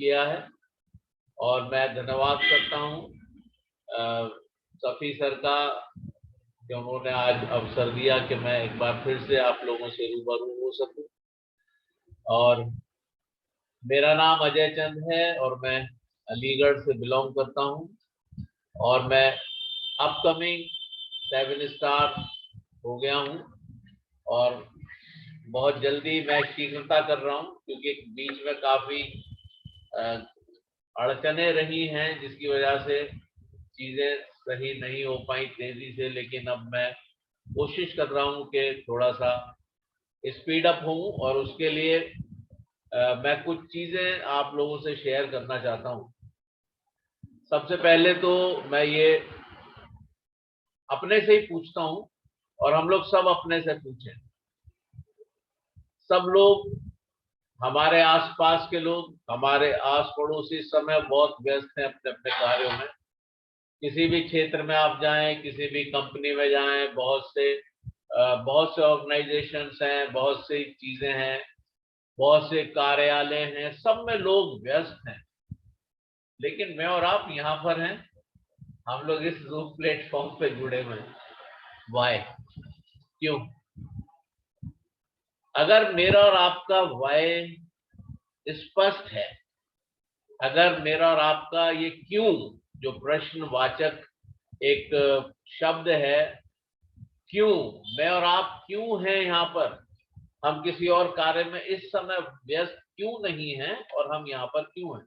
किया है और मैं धन्यवाद करता हूँ सफ़ी सर का कि उन्होंने आज अवसर दिया कि मैं एक बार फिर से आप लोगों से रूबरू हो सकूं। और मेरा नाम अजय चंद है और मैं अलीगढ़ से बिलोंग करता हूं और मैं अपकमिंग 7 स्टार हो गया हूं और बहुत जल्दी मैं शीघ्रता कर रहा हूं क्योंकि बीच में काफ़ी अड़चने रही हैं जिसकी वजह से चीज़ें सही नहीं हो पाई तेज़ी से, लेकिन अब मैं कोशिश कर रहा हूं कि थोड़ा सा स्पीड अप हूं और उसके लिए मैं कुछ चीज़ें आप लोगों से शेयर करना चाहता हूं। सबसे पहले तो मैं ये अपने से ही पूछता हूं और हम लोग सब अपने से पूछें। सब लोग, हमारे आसपास के लोग, हमारे आस पड़ोसी इस समय बहुत व्यस्त हैं अपने अपने कार्यों में। किसी भी क्षेत्र में आप जाएं, किसी भी कंपनी में जाएं, बहुत से ऑर्गेनाइजेशंस हैं, बहुत सी चीजें हैं, बहुत से कार्यालय हैं, सब में लोग व्यस्त हैं। लेकिन मैं और आप यहाँ पर हैं, हम लोग इस जूम प्लेटफॉर्म पे जुड़े हुए हैं। वाई? क्यों? अगर मेरा और आपका वाई स्पष्ट है, अगर मेरा और आपका ये क्यों, जो प्रश्नवाचक एक शब्द है, क्यों, मैं और आप क्यों हैं यहाँ पर, हम किसी और कार्य में इस समय व्यस्त क्यों नहीं हैं और हम यहाँ पर क्यों हैं,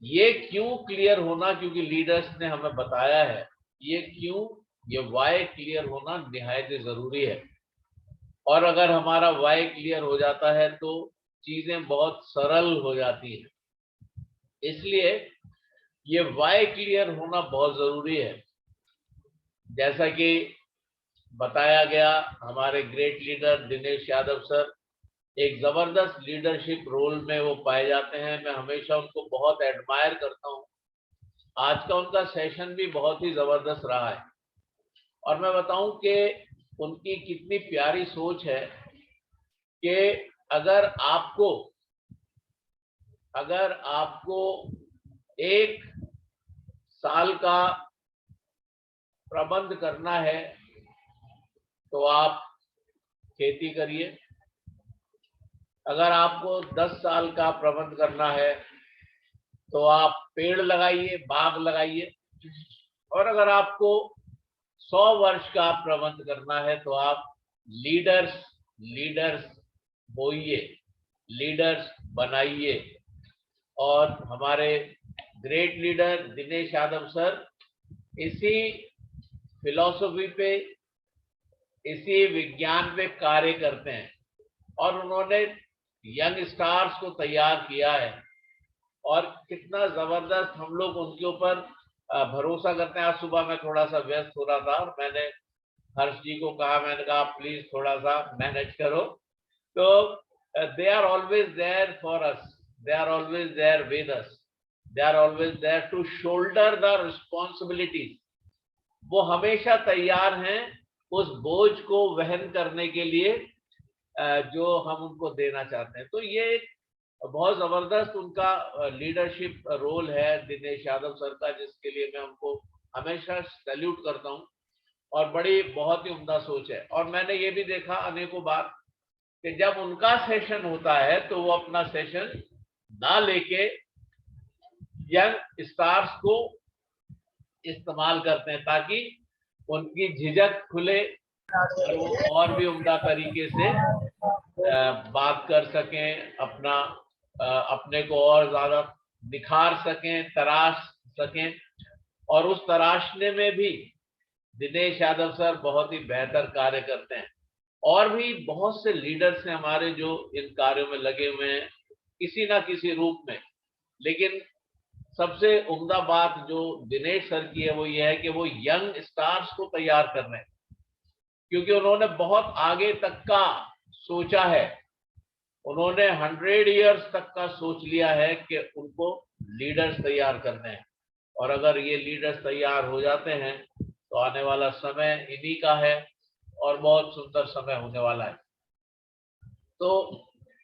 ये क्यों क्लियर होना, क्योंकि लीडर्स ने हमें बताया है ये क्यों, ये वाई क्लियर होना निहायत जरूरी है। और अगर हमारा वाई क्लियर हो जाता है तो चीजें बहुत सरल हो जाती हैं। इसलिए ये वाई क्लियर होना बहुत जरूरी है। जैसा कि बताया गया, हमारे great leader Dinesh Yadav sir एक जबरदस्त लीडरशिप रोल में वो पाए जाते हैं। मैं हमेशा उनको बहुत एडमायर करता हूँ। आज का उनका सेशन भी बहुत ही जबरदस्त रहा है और मैं बताऊं कि उनकी कितनी प्यारी सोच है कि अगर आपको 1 साल का प्रबंध करना है तो आप खेती करिए, अगर आपको 10 साल का प्रबंध करना है तो आप पेड़ लगाइए, बाग लगाइए, और अगर आपको 100 वर्ष का प्रबंध करना है तो आप लीडर्स होइए, लीडर्स बनाइए। और हमारे great leader Dinesh Yadav sir इसी फिलॉसफी पे, इसी विज्ञान पे कार्य करते हैं और उन्होंने यंग स्टार्स को तैयार किया है और कितना जबरदस्त हम लोग उनके ऊपर भरोसा करते हैं। आज सुबह मैं थोड़ा सा व्यस्त हो रहा था और मैंने हर्ष जी को कहा, मैंने कहा प्लीज थोड़ा सा मैनेज करो। तो they are always there for us, they are always there with us, they are always there to shoulder the responsibilities. वो हमेशा तैयार हैं उस बोझ को वहन करने के लिए जो हम उनको देना चाहते हैं। तो ये एक बहुत जबरदस्त उनका लीडरशिप रोल है दिनेश यादव सर का, जिसके लिए मैं उनको हमेशा सैल्यूट करता हूं और बहुत ही उम्दा सोच है। और मैंने ये भी देखा अनेकों बार कि जब उनका सेशन होता है तो वो अपना सेशन ना लेके यंग स्टार्स को इस्तेमाल करते हैं ताकि उनकी झिझक खुले और वो और भी उम्दा तरीके से बात कर सकें, अपने को और ज्यादा निखार सकें, तराश सकें। और उस तराशने में भी दिनेश यादव सर बहुत ही बेहतर कार्य करते हैं। और भी बहुत से लीडर्स हैं हमारे जो इन कार्यों में लगे हुए हैं किसी ना किसी रूप में। लेकिन सबसे उम्दा बात जो दिनेश सर की है वो ये है कि वो यंग स्टार्स को तैयार कर रहे हैं, क्योंकि उन्होंने बहुत आगे तक का सोचा है। उन्होंने 100 इयर्स तक का सोच लिया है कि उनको लीडर्स तैयार करने हैं। और अगर ये लीडर्स तैयार हो जाते हैं तो आने वाला समय इन्हीं का है और बहुत सुंदर समय होने वाला है। तो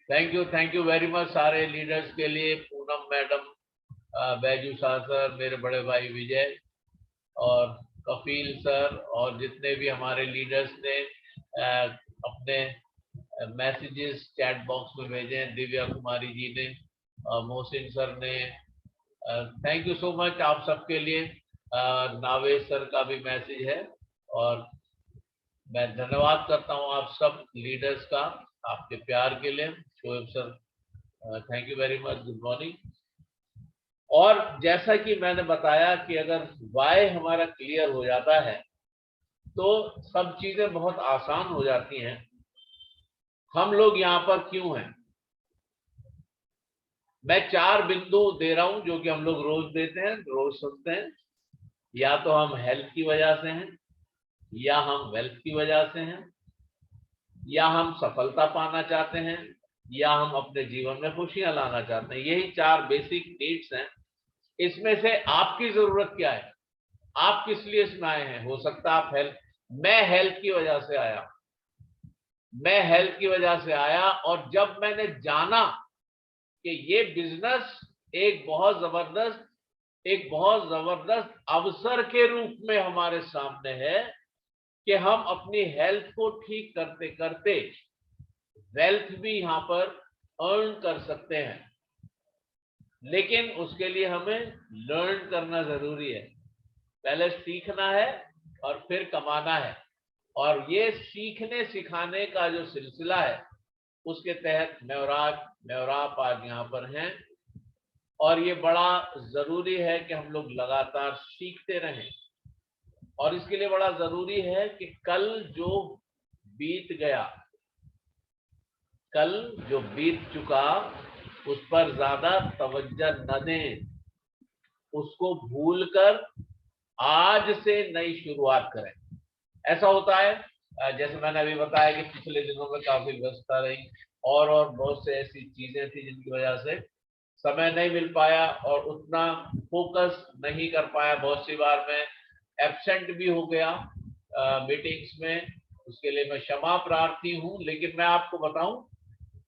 थैंक यू वेरी मच सारे लीडर्स के लिए, पूनम मैडम, बैजू शाह सर, मेरे बड़े भाई विजय और कफील सर, और जितने भी हमारे लीडर्स ने अपने मैसेजेस चैट बॉक्स में भेजे हैं, दिव्या कुमारी जी ने, मोहसिन सर ने, थैंक यू सो मच आप सबके लिए। नावेद सर का भी मैसेज है और मैं धन्यवाद करता हूं आप सब लीडर्स का आपके प्यार के लिए। Shoaib sir, thank you very much, good morning. और जैसा कि मैंने बताया कि अगर वाई हमारा क्लियर हो जाता है तो सब चीजें बहुत आसान हो जाती हैं। हम लोग यहाँ पर क्यों हैं, मैं 4 बिंदु दे रहा हूं जो कि हम लोग रोज देते हैं, रोज सुनते हैं। या तो हम हेल्थ की वजह से हैं, या हम वेल्थ की वजह से हैं, या हम सफलता पाना चाहते हैं, या हम अपने जीवन में खुशियां लाना चाहते हैं। यही 4 बेसिक नीड्स हैं। इसमें से आपकी जरूरत क्या है, आप किस लिए इसमें आए हैं। हो सकता है आप हेल्थ, मैं हेल्थ की वजह से आया, मैं हेल्थ की वजह से आया, और जब मैंने जाना कि ये बिजनेस एक बहुत जबरदस्त अवसर के रूप में हमारे सामने है कि हम अपनी हेल्थ को ठीक करते करते वेल्थ भी यहां पर अर्न कर सकते हैं। लेकिन उसके लिए हमें लर्न करना जरूरी है, पहले सीखना है और फिर कमाना है। और ये सीखने सिखाने का जो सिलसिला है उसके तहत मैं और आप आज यहाँ पर हैं। और ये बड़ा जरूरी है कि हम लोग लगातार सीखते रहें, और इसके लिए बड़ा जरूरी है कि कल जो बीत गया, कल जो बीत चुका उस पर ज्यादा तवज्जो न दें, उसको भूलकर आज से नई शुरुआत करें। ऐसा होता है, जैसे मैंने अभी बताया कि पिछले दिनों में काफी व्यस्तता रही और बहुत से ऐसी चीजें थी जिनकी वजह से समय नहीं मिल पाया और उतना फोकस नहीं कर पाया। बहुत सी बार मैं एब्सेंट भी हो गया मीटिंग्स में, उसके लिए मैं क्षमा प्रार्थी हूं। लेकिन मैं आपको बताऊं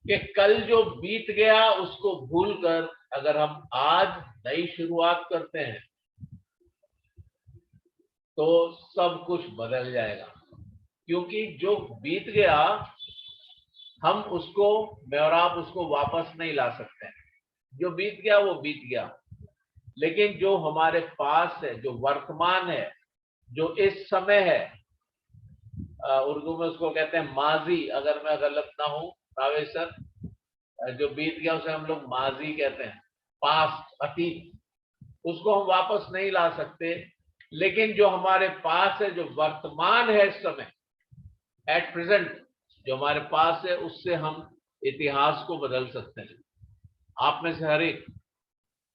कि कल जो बीत गया उसको भूलकर अगर हम आज नई शुरुआत करते हैं तो सब कुछ बदल जाएगा। क्योंकि जो बीत गया हम उसको, मैं और आप उसको वापस नहीं ला सकते। जो बीत गया वो बीत गया, लेकिन जो हमारे पास है, जो वर्तमान है, जो इस समय है, उर्दू में उसको कहते हैं माजी, अगर मैं गलत ना हूं रावेश सर, जो बीत गया उसे हम लोग माजी कहते हैं, पास्ट, अतीत। उसको हम वापस नहीं ला सकते, लेकिन जो हमारे पास है, जो वर्तमान है इस समय, एट प्रेजेंट जो हमारे पास है, उससे हम इतिहास को बदल सकते हैं। आप में से हर एक,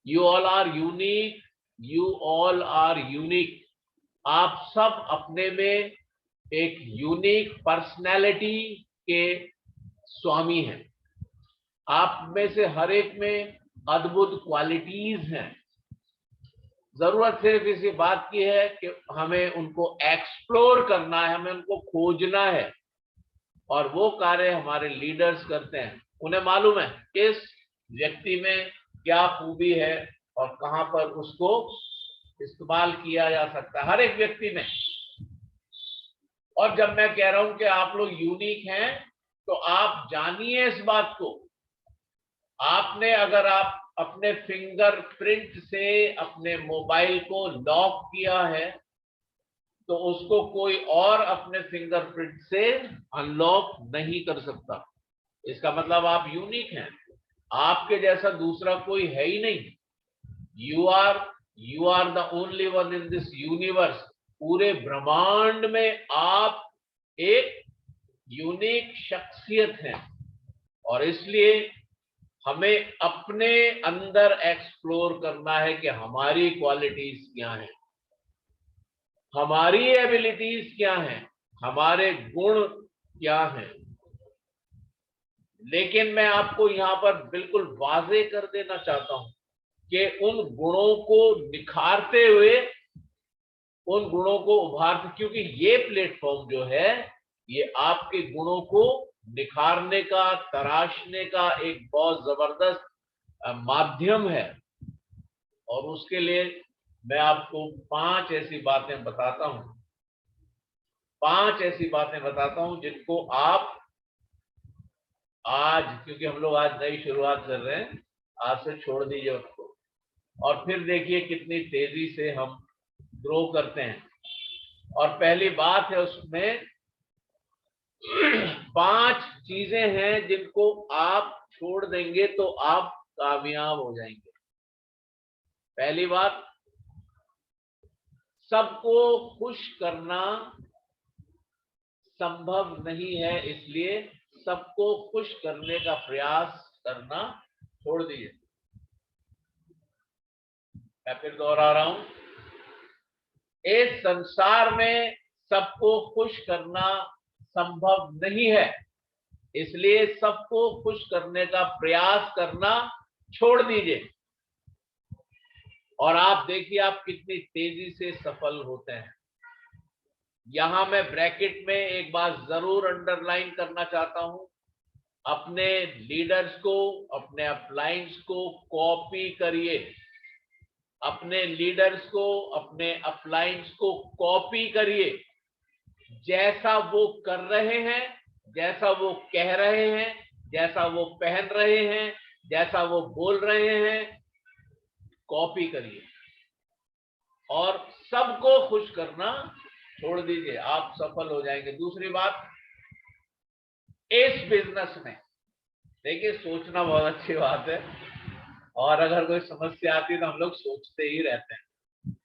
you all are unique, you all are unique. आप सब अपने में एक यूनिक पर्सनैलिटी के स्वामी हैं। आप में से हर एक में अद्भुत क्वालिटीज हैं। जरूरत सिर्फ इसी बात की है कि हमें उनको एक्सप्लोर करना है, हमें उनको खोजना है, और वो कार्य हमारे लीडर्स करते हैं। उन्हें मालूम है किस व्यक्ति में क्या खूबी है और कहां पर उसको इस्तेमाल किया जा सकता है, हर एक व्यक्ति में। और जब मैं कह रहा हूं कि आप लोग यूनिक हैं, तो आप जानिए इस बात को। आपने, अगर आप अपने फिंगरप्रिंट से अपने मोबाइल को लॉक किया है, तो उसको कोई और अपने फिंगरप्रिंट से अनलॉक नहीं कर सकता। इसका मतलब आप यूनिक हैं, आपके जैसा दूसरा कोई है ही नहीं। You are the only one in this universe. पूरे ब्रह्मांड में आप एक यूनिक शख्सियत हैं, और इसलिए हमें अपने अंदर एक्सप्लोर करना है कि हमारी क्वालिटीज क्या हैं, हमारी एबिलिटीज क्या हैं, हमारे गुण क्या हैं। लेकिन मैं आपको यहां पर बिल्कुल वाजे कर देना चाहता हूं कि उन गुणों को निखारते हुए, उन गुणों को उभारते, क्योंकि ये प्लेटफॉर्म जो है ये आपके गुणों को निखारने का, तराशने का एक बहुत जबरदस्त माध्यम है। और उसके लिए मैं आपको 5 ऐसी बातें बताता हूं, 5 ऐसी बातें बताता हूं जिनको आप आज, क्योंकि हम लोग आज नई शुरुआत कर रहे हैं, आज से छोड़ दीजिए उसको और फिर देखिए कितनी तेजी से हम ग्रो करते हैं। और पहली बात है उसमें 5 चीजें हैं जिनको आप छोड़ देंगे तो आप कामयाब हो जाएंगे। पहली बात, सबको खुश करना संभव नहीं है, इसलिए सबको खुश करने का प्रयास करना छोड़ दीजिए। मैं फिर दोहरा रहा हूं, इस संसार में सबको खुश करना संभव नहीं है, इसलिए सबको खुश करने का प्रयास करना छोड़ दीजिए। और आप देखिए आप कितनी तेजी से सफल होते हैं। यहां मैं ब्रैकेट में एक बात जरूर अंडरलाइन करना चाहता हूं, अपने लीडर्स को, अपने अपलाइंस को कॉपी करिए। अपने लीडर्स को, अपने अपलाइंस को कॉपी करिए। जैसा वो कर रहे हैं, जैसा वो कह रहे हैं, जैसा वो पहन रहे हैं, जैसा वो बोल रहे हैं, कॉपी करिए और सबको खुश करना छोड़ दीजिए, आप सफल हो जाएंगे। दूसरी बात, इस बिजनेस में देखिए सोचना बहुत अच्छी बात है, और अगर कोई समस्या आती है तो हम लोग सोचते ही रहते हैं,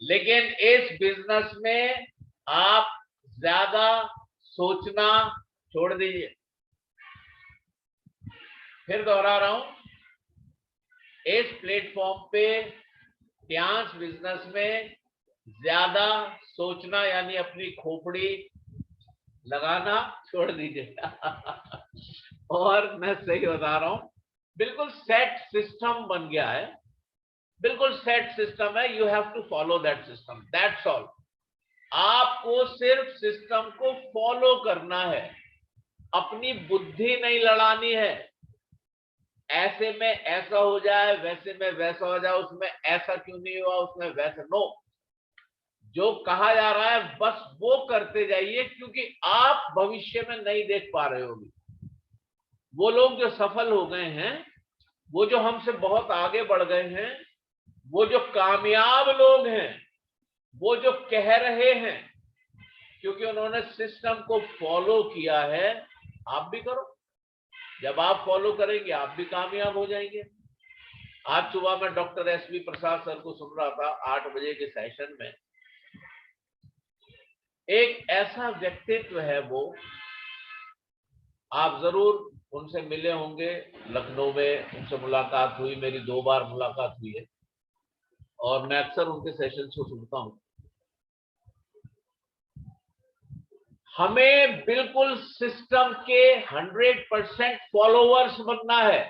लेकिन इस बिजनेस में आप ज्यादा सोचना छोड़ दीजिए। फिर दोहरा रहा हूं, इस प्लेटफॉर्म पे डांस बिजनेस में ज्यादा सोचना यानी अपनी खोपड़ी लगाना छोड़ दीजिए। और मैं सही बता रहा हूं, बिल्कुल सेट सिस्टम बन गया है, बिल्कुल सेट सिस्टम है। You have to follow that system, that's all. आपको सिर्फ सिस्टम को फॉलो करना है, अपनी बुद्धि नहीं लड़ानी है। ऐसे में ऐसा हो जाए, वैसे में वैसा हो जाए, उसमें ऐसा क्यों नहीं हुआ, उसमें वैसा, नो। जो कहा जा रहा है बस वो करते जाइए, क्योंकि आप भविष्य में नहीं देख पा रहे होगी। वो लोग जो सफल हो गए हैं, वो जो हमसे बहुत आगे बढ़ गए हैं, वो जो कामयाब लोग हैं, वो जो कह रहे हैं, क्योंकि उन्होंने सिस्टम को फॉलो किया है। आप भी करो, जब आप फॉलो करेंगे आप भी कामयाब हो जाएंगे। आज सुबह मैं डॉक्टर एसवी प्रसाद सर को सुन रहा था 8 बजे के सेशन में। एक ऐसा व्यक्तित्व है वो, आप जरूर उनसे मिले होंगे, लखनऊ में उनसे मुलाकात हुई, मेरी 2 बार मुलाकात हुई है और मैं अक्सर उनके सेशन को सुनता हूं। हमें बिल्कुल सिस्टम के 100% फॉलोवर्स बनना है।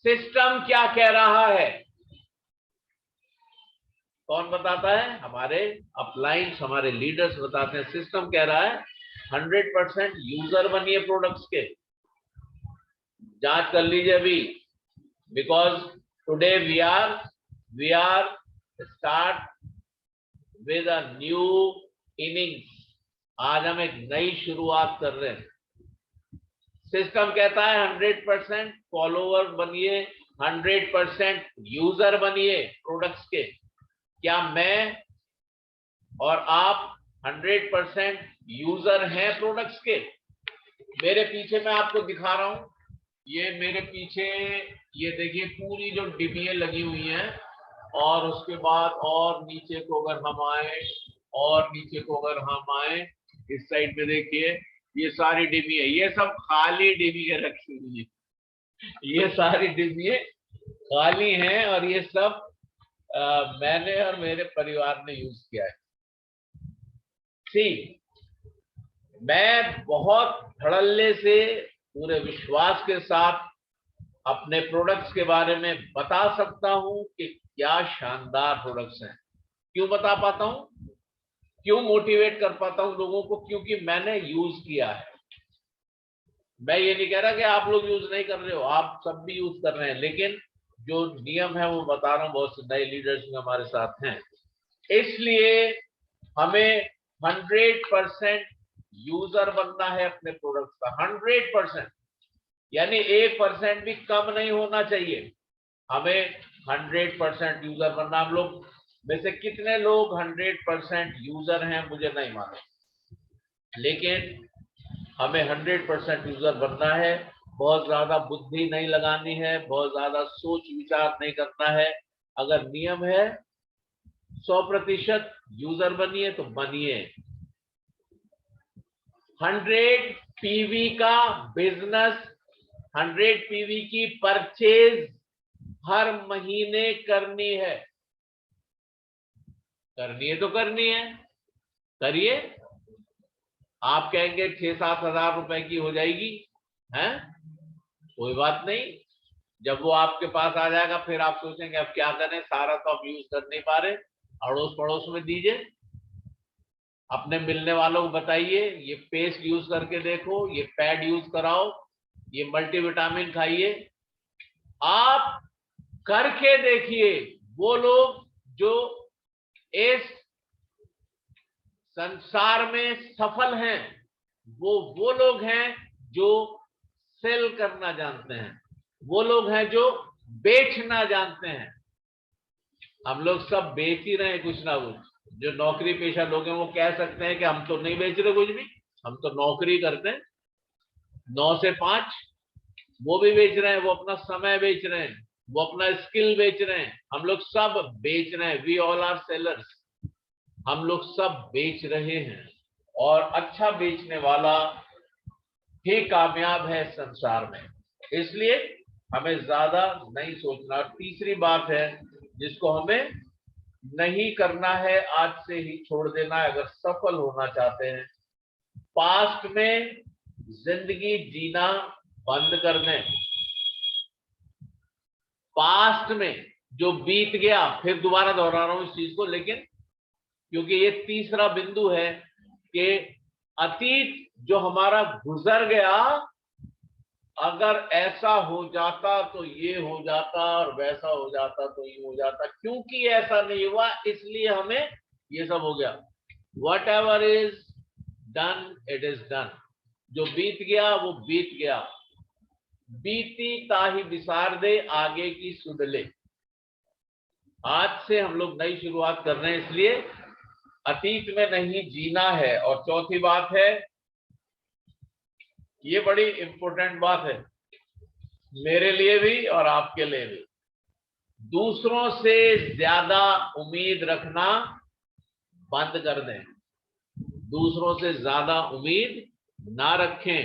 सिस्टम क्या कह रहा है, कौन बताता है? हमारे अपलाइंस, हमारे लीडर्स बताते हैं। सिस्टम कह रहा है 100% यूजर बनिए प्रोडक्ट्स के। जांच कर लीजिए अभी, because today we are start with a new innings. आज हम एक नई शुरुआत कर रहे हैं। सिस्टम कहता है 100% फॉलोवर बनिए, 100% यूजर बनिए प्रोडक्ट्स के। क्या मैं और आप 100% यूजर हैं प्रोडक्ट्स के? मेरे पीछे मैं आपको दिखा रहा हूं, ये मेरे पीछे, ये देखिए पूरी जो डिबियां लगी हुई हैं, और उसके बाद और नीचे को अगर हम आए, और नीचे को अगर हम आए, इस साइड में देखिए ये सारी डिबियां, ये सब खाली डिबियां रखी हुई है, ये सारी डिबियां खाली हैं और ये सब मैंने और मेरे परिवार ने यूज किया है। सी, मैं बहुत धड़ल्ले से, पूरे विश्वास के साथ अपने प्रोडक्ट्स के बारे में बता सकता हूं कि क्या शानदार प्रोडक्ट्स हैं। क्यों बता पाता हूं, क्यों मोटिवेट कर पाता हूं लोगों को? क्योंकि मैंने यूज किया है। मैं ये नहीं कह रहा कि आप लोग यूज नहीं कर रहे हो, आप सब भी यूज कर रहे हैं, लेकिन जो नियम है वो बता रहा हूँ, बहुत से नए लीडर्स भी हमारे साथ हैं। इसलिए हमें 100% यूजर बनना है अपने प्रोडक्ट का, 100%, यानी 1% भी कम नहीं होना चाहिए। हमें 100% यूजर बनना। हम लोग में से कितने लोग 100% यूजर हैं मुझे नहीं मालूम, लेकिन हमें 100% यूजर बनना है। बहुत ज्यादा बुद्धि नहीं लगानी है, बहुत ज्यादा सोच विचार नहीं करना है। अगर नियम है 100% यूजर बनिए तो बनिए। 100 पीवी का बिजनेस, 100 पीवी की परचेज हर महीने करनी है। करनी है तो करनी है, करिए। आप कहेंगे 6-7 हजार रुपए की हो जाएगी, हैं? कोई बात नहीं, जब वो आपके पास आ जाएगा फिर आप सोचेंगे अब क्या करें, सारा तो आप यूज कर नहीं पा रहे, अड़ोस पड़ोस में दीजिए, अपने मिलने वालों को बताइए, ये पेस्ट यूज करके देखो, ये पैड यूज कराओ, ये मल्टीविटामिन खाइए। आप करके देखिए। वो लोग जो इस संसार में सफल हैं वो लोग हैं जो सेल करना जानते हैं, वो लोग हैं जो बेचना जानते हैं। हम लोग सब बेच ही रहे हैं कुछ ना कुछ। जो नौकरी पेशा लोग हैं वो कह सकते हैं कि हम तो नहीं बेच रहे कुछ भी, हम तो नौकरी करते हैं 9 से 5, वो भी बेच रहे हैं, वो अपना समय बेच रहे हैं, वो अपना स्किल बेच रहे हैं। हम लोग सब बेच रहे हैं, वी ऑल आर सेलर्स। हम लोग सब बेच रहे हैं, और अच्छा बेचने वाला ही कामयाब है संसार में। इसलिए हमें ज्यादा नहीं सोचना। तीसरी बात है जिसको हमें नहीं करना है, आज से ही छोड़ देना है अगर सफल होना चाहते हैं। पास्ट में जिंदगी जीना बंद कर दें। पास्ट में जो बीत गया, फिर दोबारा दोहरा रहा हूं इस चीज को, लेकिन क्योंकि ये तीसरा बिंदु है कि अतीत जो हमारा गुजर गया, अगर ऐसा हो जाता तो ये हो जाता, और वैसा हो जाता तो ये हो जाता, क्योंकि ऐसा नहीं हुआ इसलिए हमें ये सब हो गया। What ever is done it is done. जो बीत गया वो बीत गया, बीती ताही विसार दे, आगे की सुध ले। आज से हम लोग नई शुरुआत कर रहे हैं, इसलिए अतीत में नहीं जीना है। और चौथी बात है, ये बड़ी इंपॉर्टेंट बात है मेरे लिए भी और आपके लिए भी, दूसरों से ज्यादा उम्मीद रखना बंद कर दें। दूसरों से ज्यादा उम्मीद ना रखें।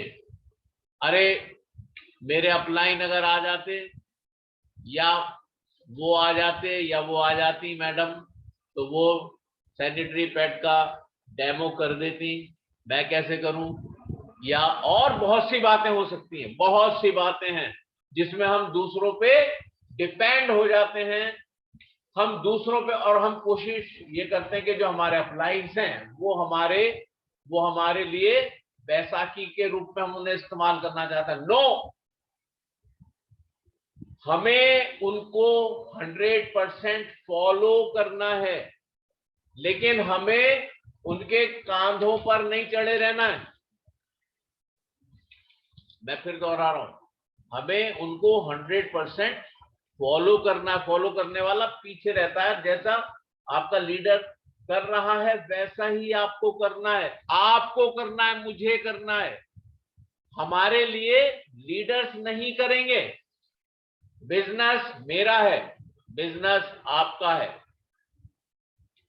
अरे मेरे अपलाइन अगर आ जाते, या वो आ जाते, या वो आ जाती मैडम, तो वो सैनिटरी पैड का डेमो कर देती, मैं कैसे करूं? या और बहुत सी बातें हो सकती हैं, बहुत सी बातें हैं जिसमें हम दूसरों पे डिपेंड हो जाते हैं। हम दूसरों पे, और हम कोशिश ये करते हैं कि जो हमारे अपलाइंस हैं वो हमारे लिए बैसाखी के रूप में हम उन्हें इस्तेमाल करना चाहते हैं। नो, हमें उनको 100% फॉलो करना है, लेकिन हमें उनके कांधों पर नहीं चढ़े रहना है। मैं फिर दोहरा रहा हूं, हमें उनको 100% फॉलो करना है। फॉलो करने वाला पीछे रहता है, जैसा आपका लीडर कर रहा है वैसा ही आपको करना है। आपको करना है, मुझे करना है। हमारे लिए लीडर्स नहीं करेंगे। बिजनेस मेरा है, बिजनेस आपका है,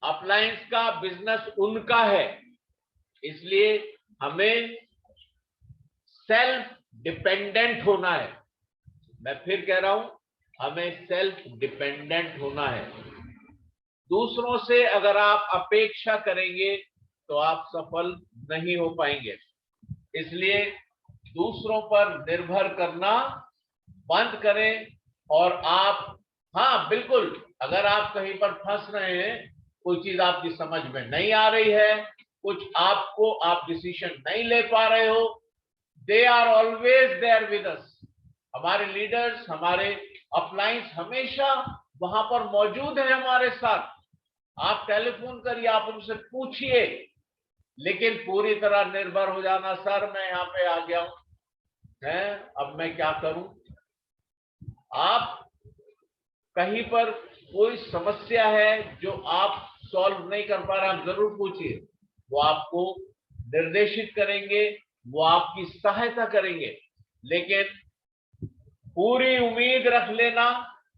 अपलायंस का बिजनेस उनका है। इसलिए हमें सेल्फ डिपेंडेंट होना है। मैं फिर कह रहा हूं, हमें सेल्फ डिपेंडेंट होना है। दूसरों से अगर आप अपेक्षा करेंगे तो आप सफल नहीं हो पाएंगे। इसलिए दूसरों पर निर्भर करना बंद करें। और आप, हाँ बिल्कुल, अगर आप कहीं पर फंस रहे हैं, कोई चीज आपकी समझ में नहीं आ रही है, कुछ आप डिसीजन नहीं ले पा रहे हो, they are always there with us. हमारे लीडर्स, हमारे अपलाइंस हमेशा वहां पर मौजूद है हमारे साथ। आप टेलीफोन करिए, आप उनसे पूछिए, लेकिन पूरी तरह निर्भर हो जाना, सर मैं यहाँ पे आ गया हूं, है अब मैं क्या करूं। आप कहीं पर कोई समस्या है जो आप सॉल्व नहीं कर पा रहे, आप जरूर पूछिए, वो आपको निर्देशित करेंगे, वो आपकी सहायता करेंगे। लेकिन पूरी उम्मीद रख लेना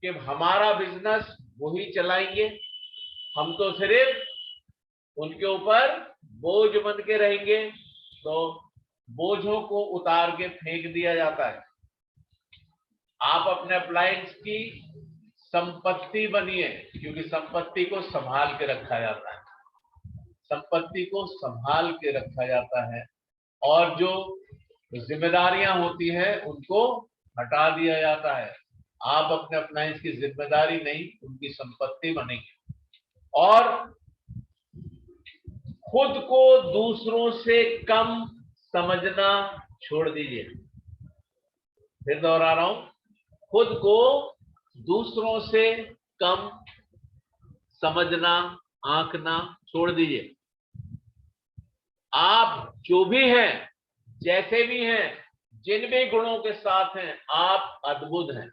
कि हमारा बिजनेस वही चलाएंगे, हम तो सिर्फ उनके ऊपर बोझ बन के रहेंगे, तो बोझों को उतार के फेंक दिया जाता है। आप अपने अप्लायंस की संपत्ति बनिए, क्योंकि संपत्ति को संभाल के रखा जाता है, संपत्ति को संभाल के रखा जाता है, और जो जिम्मेदारियां होती हैं उनको हटा दिया जाता है। आप अपने अप्लायंस की जिम्मेदारी नहीं, उनकी संपत्ति बनेगी। और खुद को दूसरों से कम समझना छोड़ दीजिए। फिर दोहरा रहा हूं, खुद को दूसरों से कम समझना, आंकना छोड़ दीजिए। आप जो भी हैं, जैसे भी हैं, जिन भी गुणों के साथ हैं, आप अद्भुत हैं।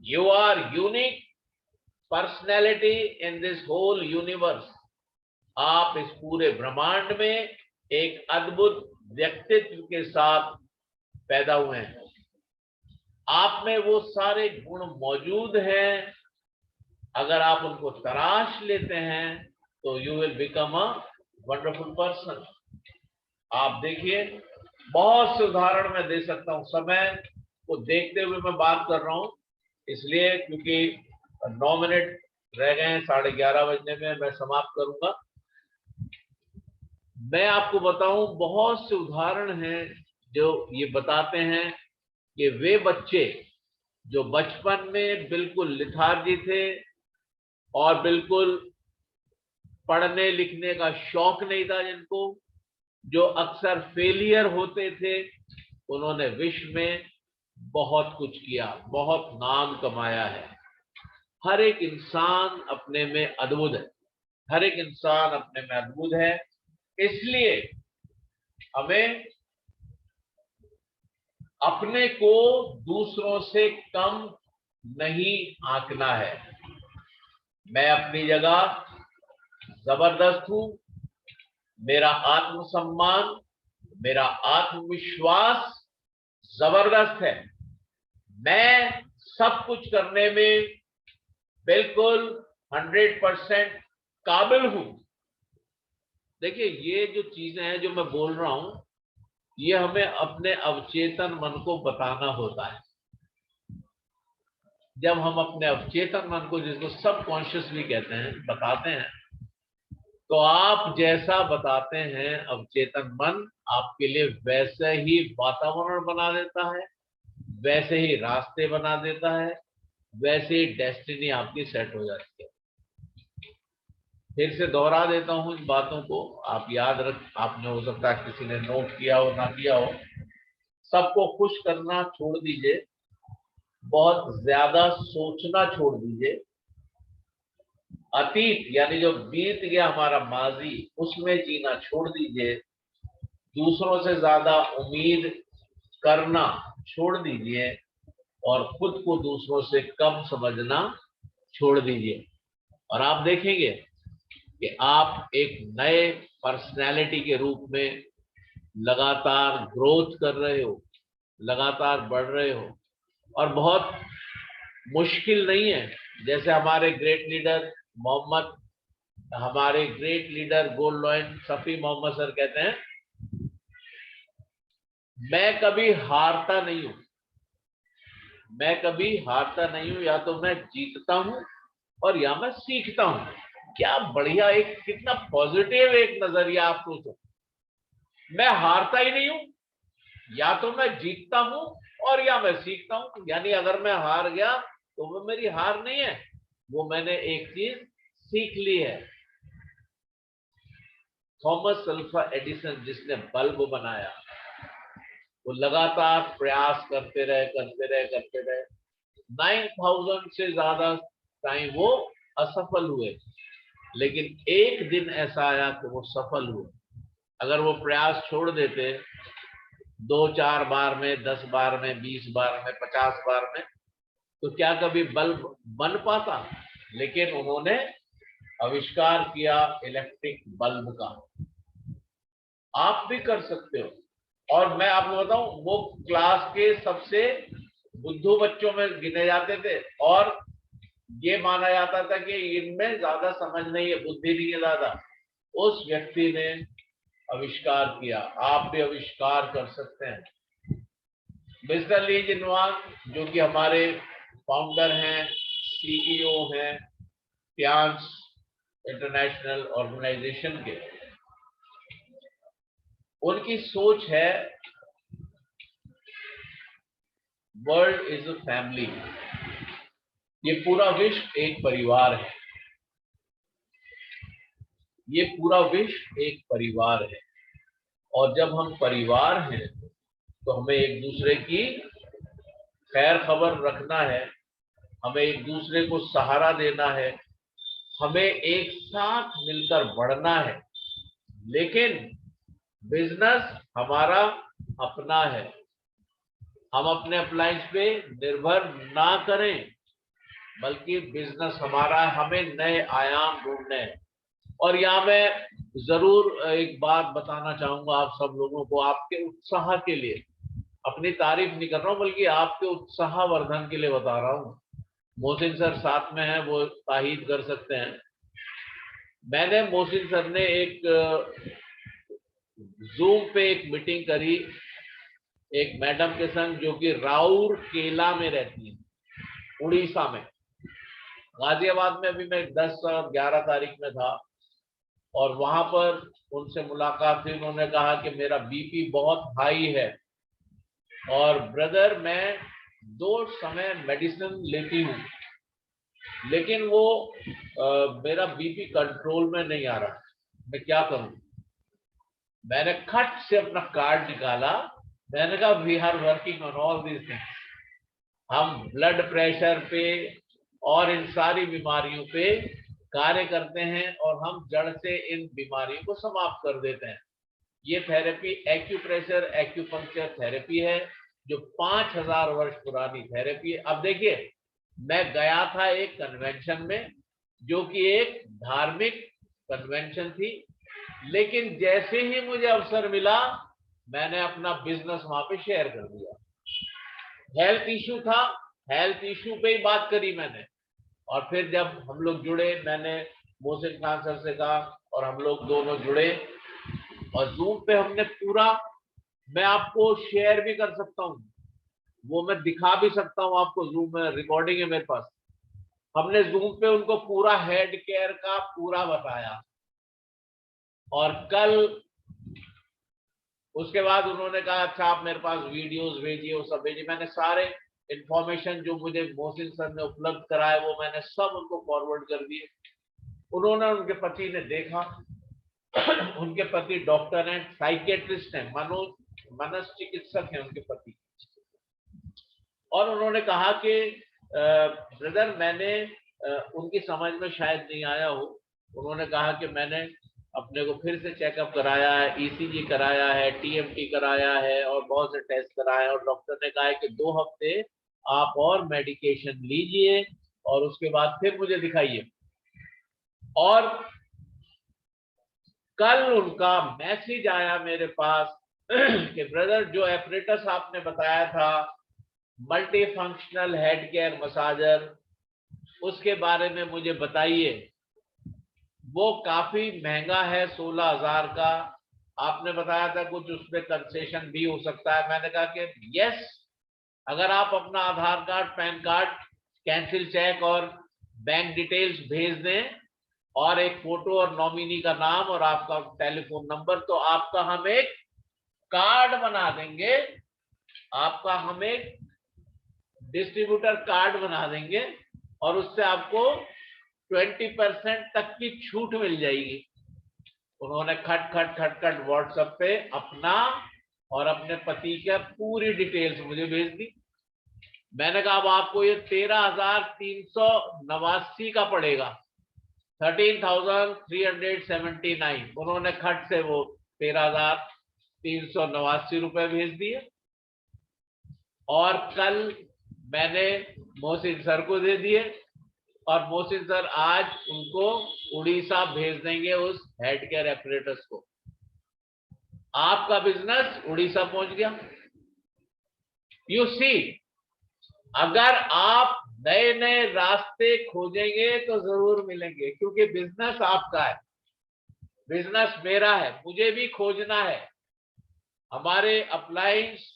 You are unique personality in this whole universe. आप इस पूरे ब्रह्मांड में एक अद्भुत व्यक्तित्व के साथ पैदा हुए हैं। आप में वो सारे गुण मौजूद हैं। अगर आप उनको तराश लेते हैं तो you will become a wonderful person. आप देखिए, बहुत से उदाहरण मैं दे सकता हूं, समय को देखते हुए मैं बात कर रहा हूं, इसलिए क्योंकि 9 मिनट रह गए हैं, 11:30 बजने में मैं समाप्त करूंगा। मैं आपको बताऊं, बहुत से उदाहरण हैं जो ये बताते हैं कि वे बच्चे जो बचपन में बिल्कुल लिथार्जी थे और बिल्कुल पढ़ने लिखने का शौक नहीं था जिनको, जो अक्सर फेलियर होते थे, उन्होंने विश्व में बहुत कुछ किया, बहुत नाम कमाया है। हर एक इंसान अपने में अद्भुत है, हर एक इंसान अपने में अद्भुत है। इसलिए हमें अपने को दूसरों से कम नहीं आंकना है। मैं अपनी जगह जबरदस्त हूं, मेरा आत्मसम्मान, मेरा आत्मविश्वास जबरदस्त है, मैं सब कुछ करने में बिल्कुल 100% काबिल हूं। देखिए, ये जो चीजें हैं जो मैं बोल रहा हूं, ये हमें अपने अवचेतन मन को बताना होता है। जब हम अपने अवचेतन मन को, जिसको सबकॉन्शियस भी कहते हैं, बताते हैं, तो आप जैसा बताते हैं अवचेतन मन आपके लिए वैसे ही वातावरण बना देता है, वैसे ही रास्ते बना देता है, वैसे ही डेस्टिनी आपकी सेट हो जाती है। फिर से दोहरा देता हूं इन बातों को, आप याद रख, आपने हो सकता है किसी ने नोट किया हो ना किया हो। सबको खुश करना छोड़ दीजिए, बहुत ज्यादा सोचना छोड़ दीजिए, अतीत यानी जो बीत गया हमारा माजी, उसमें जीना छोड़ दीजिए, दूसरों से ज्यादा उम्मीद करना छोड़ दीजिए, और खुद को दूसरों से कम समझना छोड़ दीजिए। और आप देखेंगे कि आप एक नए पर्सनैलिटी के रूप में लगातार ग्रोथ कर रहे हो, लगातार बढ़ रहे हो। और बहुत मुश्किल नहीं है। जैसे हमारे ग्रेट लीडर मोहम्मद, हमारे great leader gold lion Safi Mohammad sir कहते हैं, मैं कभी हारता नहीं हूं, मैं कभी हारता नहीं हूं, या तो मैं जीतता हूं और या मैं सीखता हूं। क्या बढ़िया, एक कितना पॉजिटिव एक नजरिया आप सोचो। मैं हारता ही नहीं हूं, या तो मैं जीतता हूं और या मैं सीखता हूं। यानी अगर मैं हार गया तो वो मेरी हार नहीं है, वो मैंने एक चीज सीख ली है। थॉमस अल्वा एडिसन जिसने बल्ब बनाया, वो लगातार प्रयास करते रहे 9,000 से ज्यादा टाइम वो असफल हुए, लेकिन एक दिन ऐसा आया कि वो सफल हुए। अगर वो प्रयास छोड़ देते 2-4 बार में, 10 बार में, 20 बार में, 50 बार में, तो क्या कभी बल्ब बन पाता? लेकिन उन्होंने आविष्कार किया इलेक्ट्रिक बल्ब का। आप भी कर सकते हो। और मैं आपको बताऊं, वो क्लास के सबसे बुद्धू बच्चों में गिने जाते थे, और ये माना जाता था कि इनमें ज्यादा समझ नहीं है, बुद्धि नहीं है ज्यादा। उस व्यक्ति ने आविष्कार किया। आप भी आविष्कार कर सकते हैं। मिस्टर ली जिनवांग, जो कि हमारे फाउंडर हैं, सीईओ हैं टियांस इंटरनेशनल ऑर्गेनाइजेशन के, उनकी सोच है वर्ल्ड इज अ फैमिली। ये पूरा विश्व एक परिवार है। ये पूरा विश्व एक परिवार है, और जब हम परिवार हैं तो हमें एक दूसरे की खैर खबर रखना है, हमें एक दूसरे को सहारा देना है, हमें एक साथ मिलकर बढ़ना है। लेकिन बिजनेस हमारा अपना है, हम अपने अप्लायंस पे निर्भर ना करें, बल्कि बिजनेस हमारा है, हमें नए आयाम ढूंढने हैं। और यहाँ मैं जरूर एक बात बताना चाहूंगा आप सब लोगों को, आपके उत्साह के लिए। अपनी तारीफ नहीं कर रहा हूँ, बल्कि आपके उत्साह वर्धन के लिए बता रहा हूँ। मोहसिन सर साथ में हैं, वो ताहीद कर सकते हैं। मैंने मोहसिन सर ने एक जूम पे एक मीटिंग करी एक मैडम के संग, जो कि राउरकेला में रहती है, उड़ीसा में। गाजियाबाद में अभी मैं 10 और 11 तारीख में था, और वहां पर उनसे मुलाकात हुई। उन्होंने कहा कि मेरा बीपी बहुत हाई है, और ब्रदर मैं 2 समय मेडिसिन लेती हूँ, लेकिन वो मेरा बीपी कंट्रोल में नहीं आ रहा, मैं क्या करूं? मैंने खट से अपना कार्ड निकाला, मैंने कहा we are working on all these things. हम ब्लड प्रेशर पे और इन सारी बीमारियों पे कार्य करते हैं, और हम जड़ से इन बीमारियों को समाप्त कर देते हैं। ये थेरेपी एक्यूप्रेशर एक्यूपंक्चर थेरेपी है, जो 5,000 वर्ष पुरानी थेरेपी है। अब देखिए, मैं गया था एक कन्वेंशन में, जो कि एक धार्मिक कन्वेंशन थी, लेकिन जैसे ही मुझे अवसर मिला, मैंने अपना बिजनेस वहां पे शेयर कर दिया। हेल्थ इशू था, हेल्थ इशू पे ही बात करी मैंने। और फिर जब हम लोग जुड़े, मैंने मोहसिन खान सर से कहा, और हम लोग दोनों जुड़े, और जूम पे हमने पूरा, मैं आपको शेयर भी कर सकता हूँ, वो मैं दिखा भी सकता हूँ आपको, जूम में रिकॉर्डिंग है मेरे पास। हमने जूम पे उनको पूरा हेड केयर का पूरा बताया, और कल उसके बाद उन्होंने कहा अच्छा आप मेरे पास वीडियोस भेजिए, वो सब भेजिए। मैंने सारे इंफॉर्मेशन जो मुझे मोहसिन सर ने उपलब्ध कराए, वो मैंने सब उनको फॉरवर्ड कर दिए। उन्होंने, उनके पति ने देखा। उनके पति डॉक्टर हैं, साइकेट्रिस्ट हैं, मनोचिकित्सक हैं उनके पति। और उन्होंने कहा कि ब्रदर मैंने उनकी समझ में शायद नहीं आया हो, उन्होंने कहा कि मैंने अपने को फिर से चेकअप कराया है, ईसीजी कराया है, टीएमटी कराया है, और बहुत से टेस्ट कराए हैं, और डॉक्टर ने कहा है कि 2 हफ्ते आप और मेडिकेशन लीजिए, और उसके बाद फिर मुझे दिखाइए। और कल उनका मैसेज आया मेरे पास कि ब्रदर जो एपरेटस आपने बताया था, multi functional head care massager, उसके बारे में मुझे बताइए। वो काफी महंगा है, 16,000 का। आपने बताया था कुछ उसमें कंसेशन भी हो सकता है। मैंने कहा कि यस, अगर आप अपना Aadhaar card, PAN card, cancel cheque और बैंक डिटेल्स भेज दें, और एक फोटो और नॉमिनी का नाम और आपका टेलीफोन नंबर, तो आपका हम एक कार्ड बना देंगे, आपका हम एक डिस्ट्रीब्यूटर कार्ड बना देंगे, और उससे आपको 20% तक की छूट मिल जाएगी। उन्होंने खट खट खट खट व्हाट्सएप पे अपना और अपने पति का पूरी डिटेल्स मुझे भेज दी। मैंने कहा अब आपको ये 13,389 का पड़ेगा, 13,379। उन्होंने खट से वो 13,389 रुपए भेज दिए। और कल मैंने मोहसिन सर को दे दिए और मोहसिन सर आज उनको उड़ीसा भेज देंगे उस हेड केयर एपरेटस को। आपका बिजनेस उड़ीसा पहुंच गया। यू सी, अगर आप नए नए रास्ते खोजेंगे तो जरूर मिलेंगे, क्योंकि बिजनेस आपका है, बिजनेस मेरा है, मुझे भी खोजना है। हमारे अपलायंस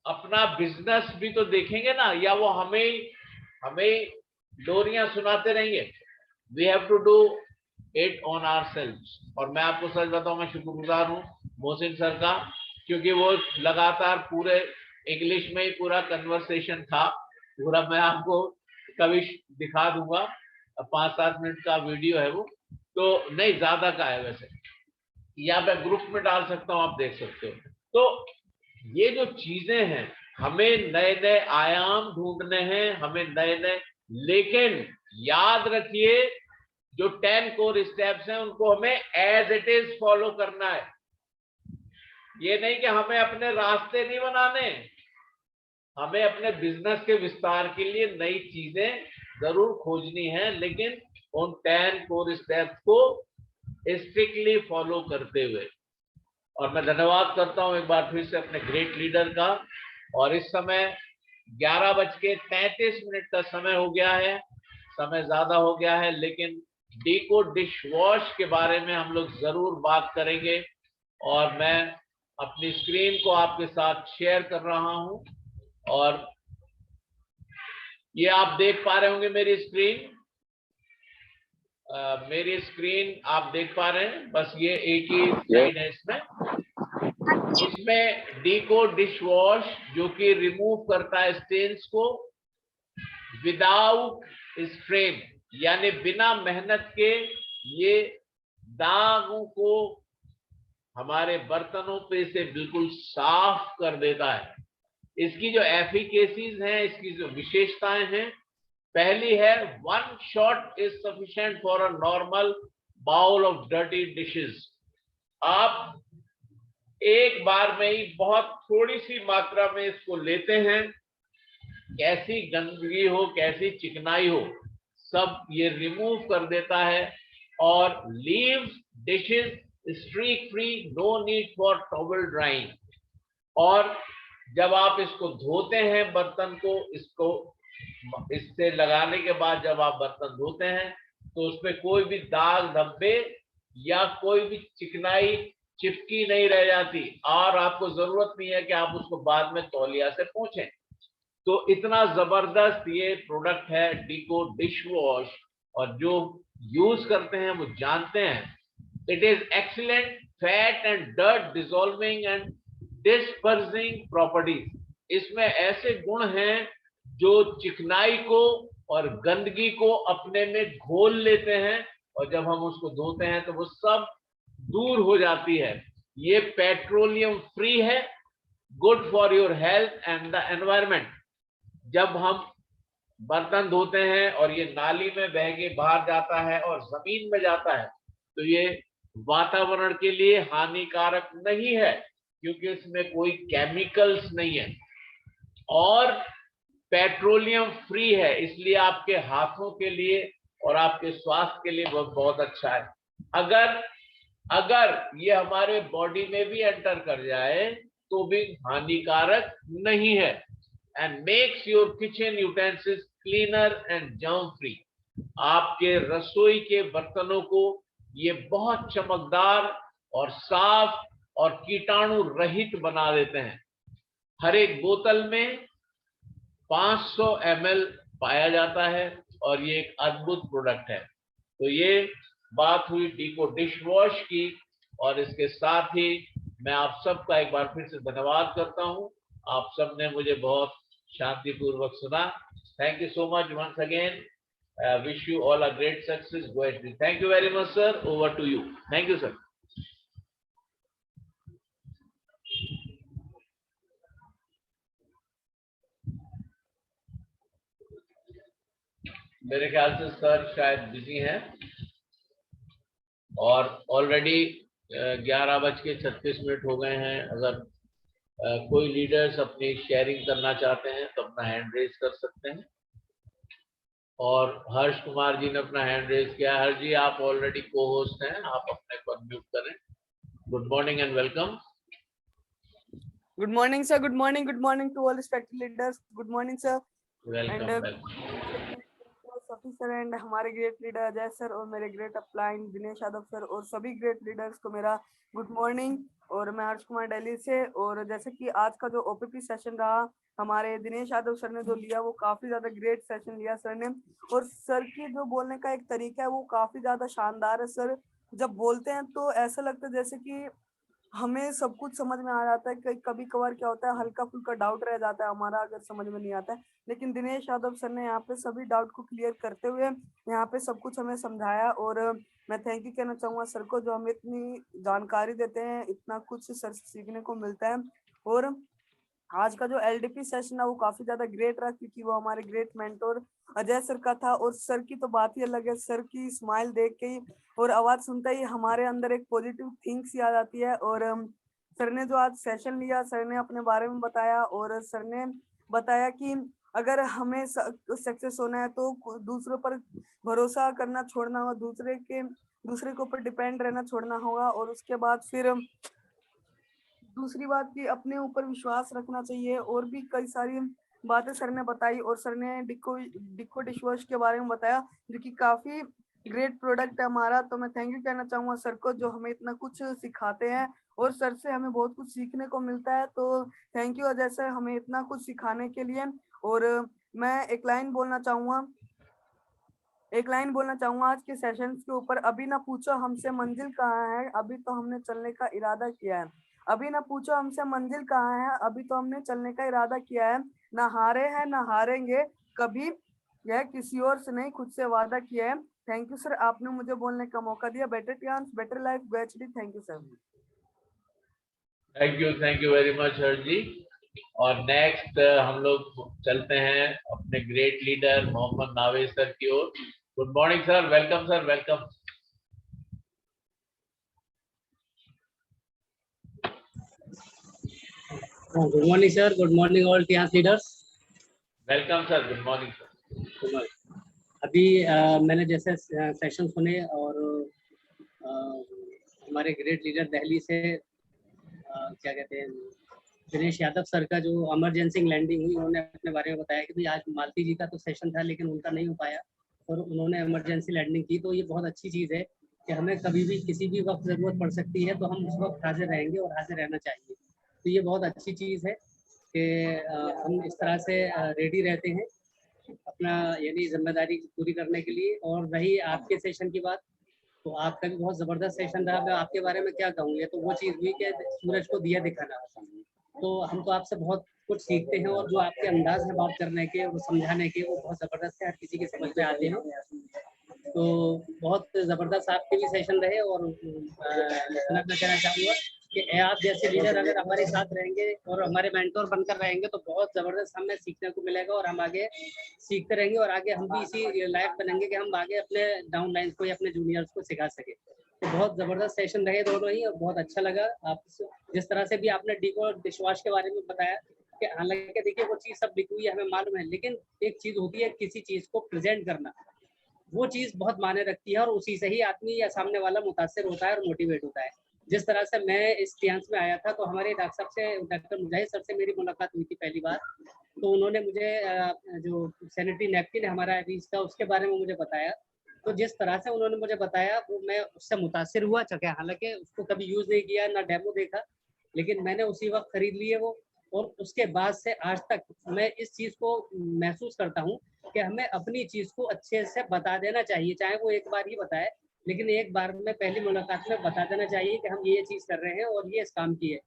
अपना बिजनेस भी तो देखेंगे ना, या वो हमें डोरियां सुनाते रहेंगे। We have to do it on ourselves. और मैं आपको सच बताऊं, मैं शुक्रगुजार हूं मोहसिन सर का, क्योंकि वो लगातार पूरे इंग्लिश में ही पूरा कन्वर्सेशन था पूरा। मैं आपको कभी दिखा दूंगा, 5-7 मिनट का वीडियो है वो, तो नहीं ज्यादा का है वैसे, या मैं ग्रुप में डाल सकता हूं, आप देख सकते हो। तो ये जो चीजें हैं, हमें नए नए आयाम ढूंढने हैं, हमें नए नए, लेकिन याद रखिए जो 10 कोर स्टेप्स हैं उनको हमें एज इट इज फॉलो करना है। ये नहीं कि हमें अपने रास्ते नहीं बनाने, हमें अपने बिजनेस के विस्तार के लिए नई चीजें जरूर खोजनी है, लेकिन उन 10 कोर स्टेप्स को स्ट्रिक्टली फॉलो करते हुए। और मैं धन्यवाद करता हूं एक बार फिर से अपने ग्रेट लीडर का। और इस समय 11:33 का समय हो गया है, समय ज्यादा हो गया है, लेकिन डीको डिश वॉश के बारे में हम लोग जरूर बात करेंगे। और मैं अपनी स्क्रीन को आपके साथ शेयर कर रहा हूं, और ये आप देख पा रहे होंगे मेरी स्क्रीन। मेरी स्क्रीन आप देख पा रहे हैं, बस ये एक ही स्लाइड है इसमें डीको डिश वॉश जो कि रिमूव करता है स्टेन्स को विदाउट स्ट्रेन, यानी बिना मेहनत के ये दागों को हमारे बर्तनों पे से बिल्कुल साफ कर देता है। इसकी जो एफिकेसीज हैं, इसकी जो विशेषताएं हैं, पहली है 1 shot is sufficient for a normal bowl of dirty dishes. आप एक बार में ही बहुत थोड़ी सी मात्रा में इसको लेते हैं, कैसी गंदगी हो, कैसी चिकनाई हो, सब ये रिमूव कर देता है और leaves dishes streak free, no need for towel drying. और जब आप इसको धोते हैं बर्तन को, इसको इससे लगाने के बाद जब आप बर्तन धोते हैं तो उसमें कोई भी दाग धब्बे या कोई भी चिकनाई चिपकी नहीं रह जाती, और आपको जरूरत नहीं है कि आप उसको बाद में तौलिया से पोंछें। तो इतना जबरदस्त ये प्रोडक्ट है डीको डिश वॉश, और जो यूज करते हैं वो जानते हैं। It is excellent fat and dirt dissolving and dispersing properties. इसमें ऐसे गुण हैं जो चिकनाई को और गंदगी को अपने में घोल लेते हैं, और जब हम उसको धोते हैं तो वो सब दूर हो जाती है। ये पेट्रोलियम फ्री है, good for your health and the environment. जब हम बर्तन धोते हैं और ये नाली में बह के बाहर जाता है और जमीन में जाता है, तो ये वातावरण के लिए हानिकारक नहीं है, क्योंकि इसमें कोई केमिकल्स नहीं है, और पेट्रोलियम फ्री है, इसलिए आपके हाथों के लिए और आपके स्वास्थ्य के लिए बहुत अच्छा है। अगर ये हमारे बॉडी में भी एंटर कर जाए तो भी हानिकारक नहीं है। And makes your kitchen utensils cleaner and germ free. आपके रसोई के बर्तनों को ये बहुत चमकदार और साफ और कीटाणु रहित बना देते हैं। हर एक बोतल में 500 ml पाया जाता है, और ये एक अद्भुत प्रोडक्ट है। तो ये बात हुई डीको डिश वॉश की, और इसके साथ ही मैं आप सबका एक बार फिर से धन्यवाद करता हूं। आप सब ने मुझे बहुत शांतिपूर्वक सुना। Thank you so much once again. Wish you all a great success. Go ahead. Thank you very much sir. Over to you. Thank you sir. मेरे ख्याल से सर शायद बिजी हैं और ऑलरेडी 11:36 हो गए हैं। अगर कोई लीडर्स अपनी शेयरिंग करना चाहते हैं तो अपना हैंड रेज कर सकते हैं। और हर्ष कुमार जी ने अपना हैंड रेज किया। हर्ष जी, आप ऑलरेडी को होस्ट हैं, आप अपने को अनम्यूट करें। Good morning and welcome. Good morning, sir. Good morning. Good morning to all respected leaders. Good morning, sir. Welcome And welcome. Safi sir and हमारे ग्रेट लीडर अजय सर और मेरे great upline Dinesh Yadav sir और सभी ग्रेट लीडर्स को मेरा good morning. और मैं हर्ष कुमार दिल्ली से। और जैसे कि आज का जो ओपीपी सेशन रहा, हमारे दिनेश यादव सर ने जो लिया वो काफी ज्यादा ग्रेट सेशन लिया सर ने। और सर की जो बोलने का एक तरीका है वो काफी ज्यादा शानदार है। सर जब बोलते हैं तो ऐसा लगता है जैसे कि हमें सब कुछ समझ में आ जाता है। कभी कभार क्या होता है, हल्का फुल्का डाउट रह जाता है हमारा अगर समझ में नहीं आता है, लेकिन दिनेश यादव सर ने यहाँ पे सभी डाउट को क्लियर करते हुए यहाँ पे सब कुछ हमें समझाया। और मैं थैंक यू कहना चाहूंगा सर को, जो हमें इतनी जानकारी देते हैं, इतना कुछ सर से सीखने को मिलता है। और आज का जो एलडीपी सेशन है वो काफी ज्यादा ग्रेट रहा, क्योंकि वो हमारे ग्रेट मेंटोर अजय सर का था। और सर की तो बात ही अलग है, सर की स्माइल देख के ही और आवाज सुनते ही हमारे अंदर एक पॉजिटिव थिंग्स याद आती है। और सर ने जो आज सेशन लिया, सर ने अपने बारे में बताया और सर ने बताया कि अगर हमें सक्सेस होना है तो दूसरों पर भरोसा करना छोड़ना होगा, दूसरे के ऊपर डिपेंड रहना छोड़ना होगा। और उसके बाद फिर दूसरी बात कि अपने ऊपर विश्वास रखना चाहिए। और भी कई सारी बातें सर ने बताई। और सर ने डिको डिशवॉश के बारे में बताया, जो कि काफी ग्रेट प्रोडक्ट है हमारा। तो मैं थैंक यू कहना चाहूंगा सर को, जो हमें इतना कुछ सिखाते हैं और सर से हमें बहुत कुछ सीखने को मिलता है। तो थैंक यू अजय सर, हमें इतना कुछ सिखाने के लिए। और मैं एक लाइन बोलना चाहूंगा आज के सेशंस के ऊपर। अभी ना पूछो हमसे मंजिल कहाँ है, अभी तो हमने चलने का इरादा किया है। अभी ना पूछो हमसे मंजिल कहाँ है, अभी तो हमने चलने का इरादा किया है। ना हारे हैं ना हारेंगे कभी, यह किसी और से नहीं खुद से वादा किया है। थैंक यू सर, आपने मुझे बोलने का मौका दिया। Better chance better life go HD. Thank you sir. Thank you very much Harsh ji. और नेक्स्ट हम लोग चलते हैं अपने great leader Mohammad Naved sir की ओर। Good morning sir, welcome sir, welcome. Good morning sir, good morning all TRS leaders. Welcome sir, good morning sir. अभी मैंने जैसे सेशन सुने और हमारे ग्रेट लीडर दिल्ली से क्या कहते हैं दिनेश यादव सर का जो इमरजेंसी लैंडिंग हुई, उन्होंने अपने बारे में बताया कि भाई आज मालती जी का तो सेशन था लेकिन उनका नहीं हो पाया और उन्होंने इमरजेंसी लैंडिंग की। तो ये बहुत अच्छी चीज़ है कि हमें कभी भी किसी भी वक्त ज़रूरत पड़ सकती है तो हम उस वक्त हाजिर रहेंगे और हाजिर रहना चाहिए। तो ये बहुत अच्छी चीज़ है कि हम इस तरह से रेडी रहते हैं अपना यानी जिम्मेदारी पूरी करने के लिए। और रही आपके सेशन की बात, तो आपका भी बहुत ज़बरदस्त सेशन रहा। मैं आपके बारे में क्या कहूँगी, तो वो चीज़ हुई कि सूरज को दिया दिखाना। तो हम तो आपसे बहुत कुछ सीखते हैं और जो आपके अंदाज है बात करने के, वो समझाने के, वो बहुत ज़बरदस्त है, हर किसी के समझ में आते हैं। तो बहुत ज़बरदस्त आपके भी सेशन रहे। और इतना मैं कहना चाहूँगा कि आप जैसे लीडर अगर हमारे साथ रहेंगे और हमारे मेंटोर बनकर रहेंगे तो बहुत ज़बरदस्त हमें सीखने को मिलेगा और हम आगे सीखते रहेंगे और आगे हम भी इसी लायक बनेंगे कि हम आगे अपने डाउन लाइन को या अपने जूनियर्स को सिखा सके। तो बहुत ज़बरदस्त सेशन रहे दोनों ही और बहुत अच्छा लगा। आप जिस तरह से भी आपने डिको डिशवॉश के बारे में बताया कि हालांकि देखिए वो चीज़ सब लिखी हुई है, हमें मालूम है, लेकिन एक चीज़ होती है किसी चीज़ को प्रेजेंट करना, वो चीज़ बहुत मायने रखती है और उसी से ही आदमी या सामने वाला मुतासिर होता है और मोटिवेट होता है। जिस तरह से मैं इस टियांस में आया था तो हमारे डॉक्टर साहब से, डॉक्टर मुजाहिद सर से मेरी मुलाकात हुई थी पहली बार। तो उन्होंने मुझे जो सैनिटरी नैपकिन है हमारा अभी का, उसके बारे में मुझे बताया। तो जिस तरह से उन्होंने मुझे बताया वो मैं उससे मुतासिर हुआ। चुका हालांकि उसको कभी यूज़ नहीं किया ना डेमो देखा, लेकिन मैंने उसी वक्त खरीद लिए वो। और उसके बाद से आज तक मैं इस चीज़ को महसूस करता हूँ कि हमें अपनी चीज़ को अच्छे से बता देना चाहिए, चाहे वो एक बार ही बताए, लेकिन एक बार में पहली मुलाकात में बता देना चाहिए कि हम ये चीज़ कर रहे हैं और ये इस काम की है।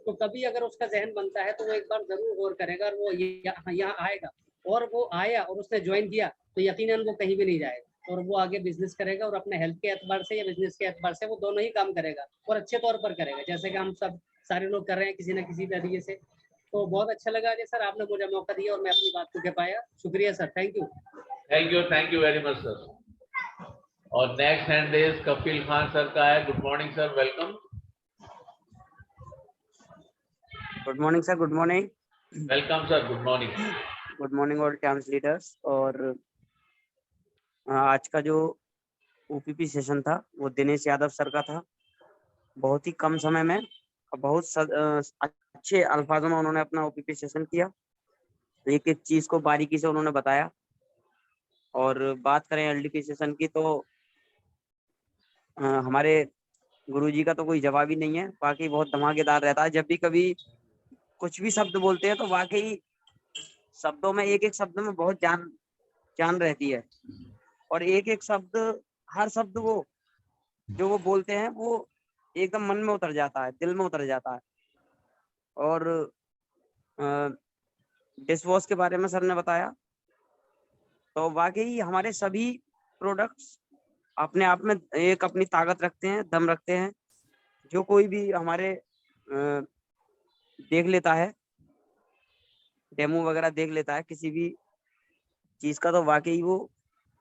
तो कभी अगर उसका जहन बनता है तो वो एक बार जरूर गौर करेगा और वो यहाँ आएगा। और वो आया और उसने ज्वाइन किया तो यकीनन वो कहीं भी नहीं जाएगा और वो आगे बिजनेस करेगा और अपने हेल्थ के एतबार से या बिजनेस के एतबार से वो दोनों ही काम करेगा और अच्छे तौर पर करेगा, जैसे कि हम सब सारे लोग कर रहे हैं किसी न किसी तरीके से। तो बहुत अच्छा लगा अजय सर, आपने मुझे मौका दिया और मैं अपनी बात को कह पाया। शुक्रिया sir, thank you. Thank you very much sir. और next hand raise Kapil Khan sir का है। Good morning sir, welcome. Good morning sir, good morning. Welcome sir, good morning. Good morning all camps leaders. और आज का जो ओपीपी सेशन था वो Dinesh Yadav sir का था। बहुत ही कम समय में और बहुत अच्छे अल्फाजों में उन्होंने अपना ओपीपी सेशन किया। एक एक चीज को बारीकी से उन्होंने बताया। और बात करें एलडीपी सेशन की तो हमारे गुरुजी का तो कोई जवाब ही नहीं है। बाकी बहुत धमाकेदार रहता है। जब भी कभी कुछ भी शब्द बोलते हैं तो वाकई शब्दों में एक एक शब्द में बहुत जान रहती है। और एक एक शब्द, हर शब्द वो जो वो बोलते हैं वो एकदम मन में उतर जाता है, दिल में उतर जाता है। और डिश वॉश के बारे में सर ने बताया तो वाकई हमारे सभी प्रोडक्ट्स अपने आप में एक अपनी ताकत रखते हैं, दम रखते हैं। जो कोई भी हमारे देख लेता है, डेमो वगैरह देख लेता है किसी भी चीज का, तो वाकई वो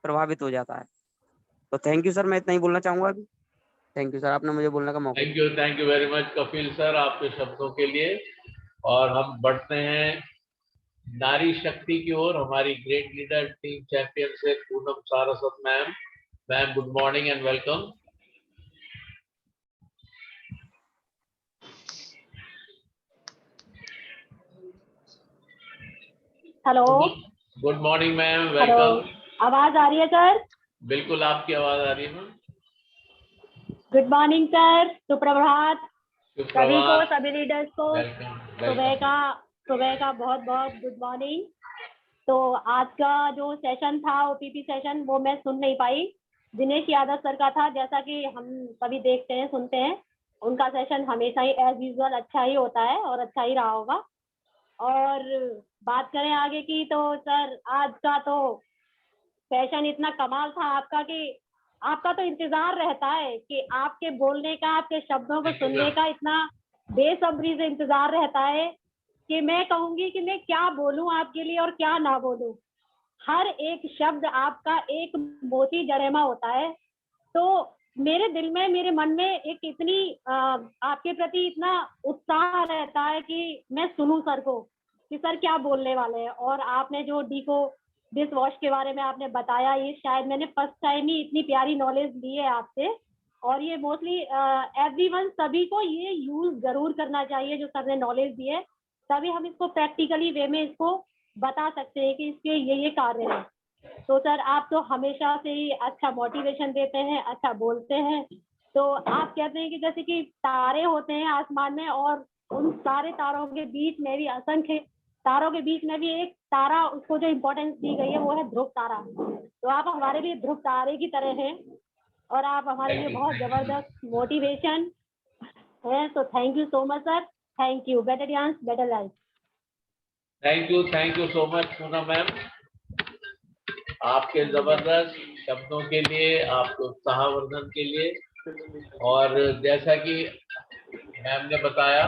प्रभावित हो जाता है। तो थैंक यू सर, मैं इतना ही बोलना चाहूंगा अभी। थैंक यू सर, आपने मुझे बोलने का मौका। Thank you very much Kapil sir आपके शब्दों के लिए। और हम बढ़ते हैं नारी शक्ति की ओर। हमारी ग्रेट लीडर टीम चैंपियन से Poonam Saraswat ma'am. Ma'am good morning and welcome. Hello, good morning ma'am, hello, welcome. आवाज आ रही है सर? बिल्कुल आपकी आवाज आ रही है मैम। गुड मॉर्निंग सर, सुप्रभात सभी को, सुप्रभात। सभी लीडर्स को। सुबह का बहुत बहुत गुड मॉर्निंग। तो आज का जो सेशन था ओपीपी सेशन वो मैं सुन नहीं पाई। दिनेश यादव सर का था, जैसा कि हम सभी देखते हैं सुनते हैं। उनका सेशन हमेशा ही एज यूजुअल अच्छा ही होता है और अच्छा ही रहा होगा। और बात करें आगे की तो सर आज का तो सेशन इतना कमाल था आपका कि आपका तो इंतजार रहता है कि आपके बोलने का, आपके शब्दों को सुनने का इतना बेसब्री से इंतजार रहता है कि मैं कहूंगी कि मैं क्या बोलूं आपके लिए और क्या ना बोलूं। हर एक शब्द आपका एक मोती जड़ेमा होता है। तो मेरे दिल में, मेरे मन में एक इतनी आपके प्रति इतना उत्साह रहता है कि मैं सुनूं सर को कि सर क्या बोलने वाले हैं। और आपने जो डिश वॉश के बारे में आपने बताया, ये शायद मैंने फर्स्ट टाइम ही इतनी प्यारी नॉलेज ली है आपसे। और ये मोस्टली एवरीवन, सभी को ये यूज जरूर करना चाहिए जो सर ने नॉलेज दी है। तभी हम इसको प्रैक्टिकली वे में इसको बता सकते हैं कि इसके ये कार्य है। तो सर आप तो हमेशा से ही अच्छा मोटिवेशन देते हैं, अच्छा बोलते हैं। तो आप कहते हैं कि जैसे कि तारे होते हैं आसमान में और उन सारे तारों के बीच में भी, असंख्य तारों के बीच में भी एक तारा, उसको जो इम्पोर्टेंस दी गई है वो है ध्रुव तारा। तो आप हमारे लिए ध्रुव तारे की तरह हैं और आप हमारे लिए बहुत जबरदस्त मोटिवेशन है। तो thank you so much sir, thank you. Better dance better life. Thank you so much Poonam ma'am, आपके जबरदस्त शब्दों के लिए, आपके उत्साहवर्धन के लिए। और जैसा कि मैम ने बताया,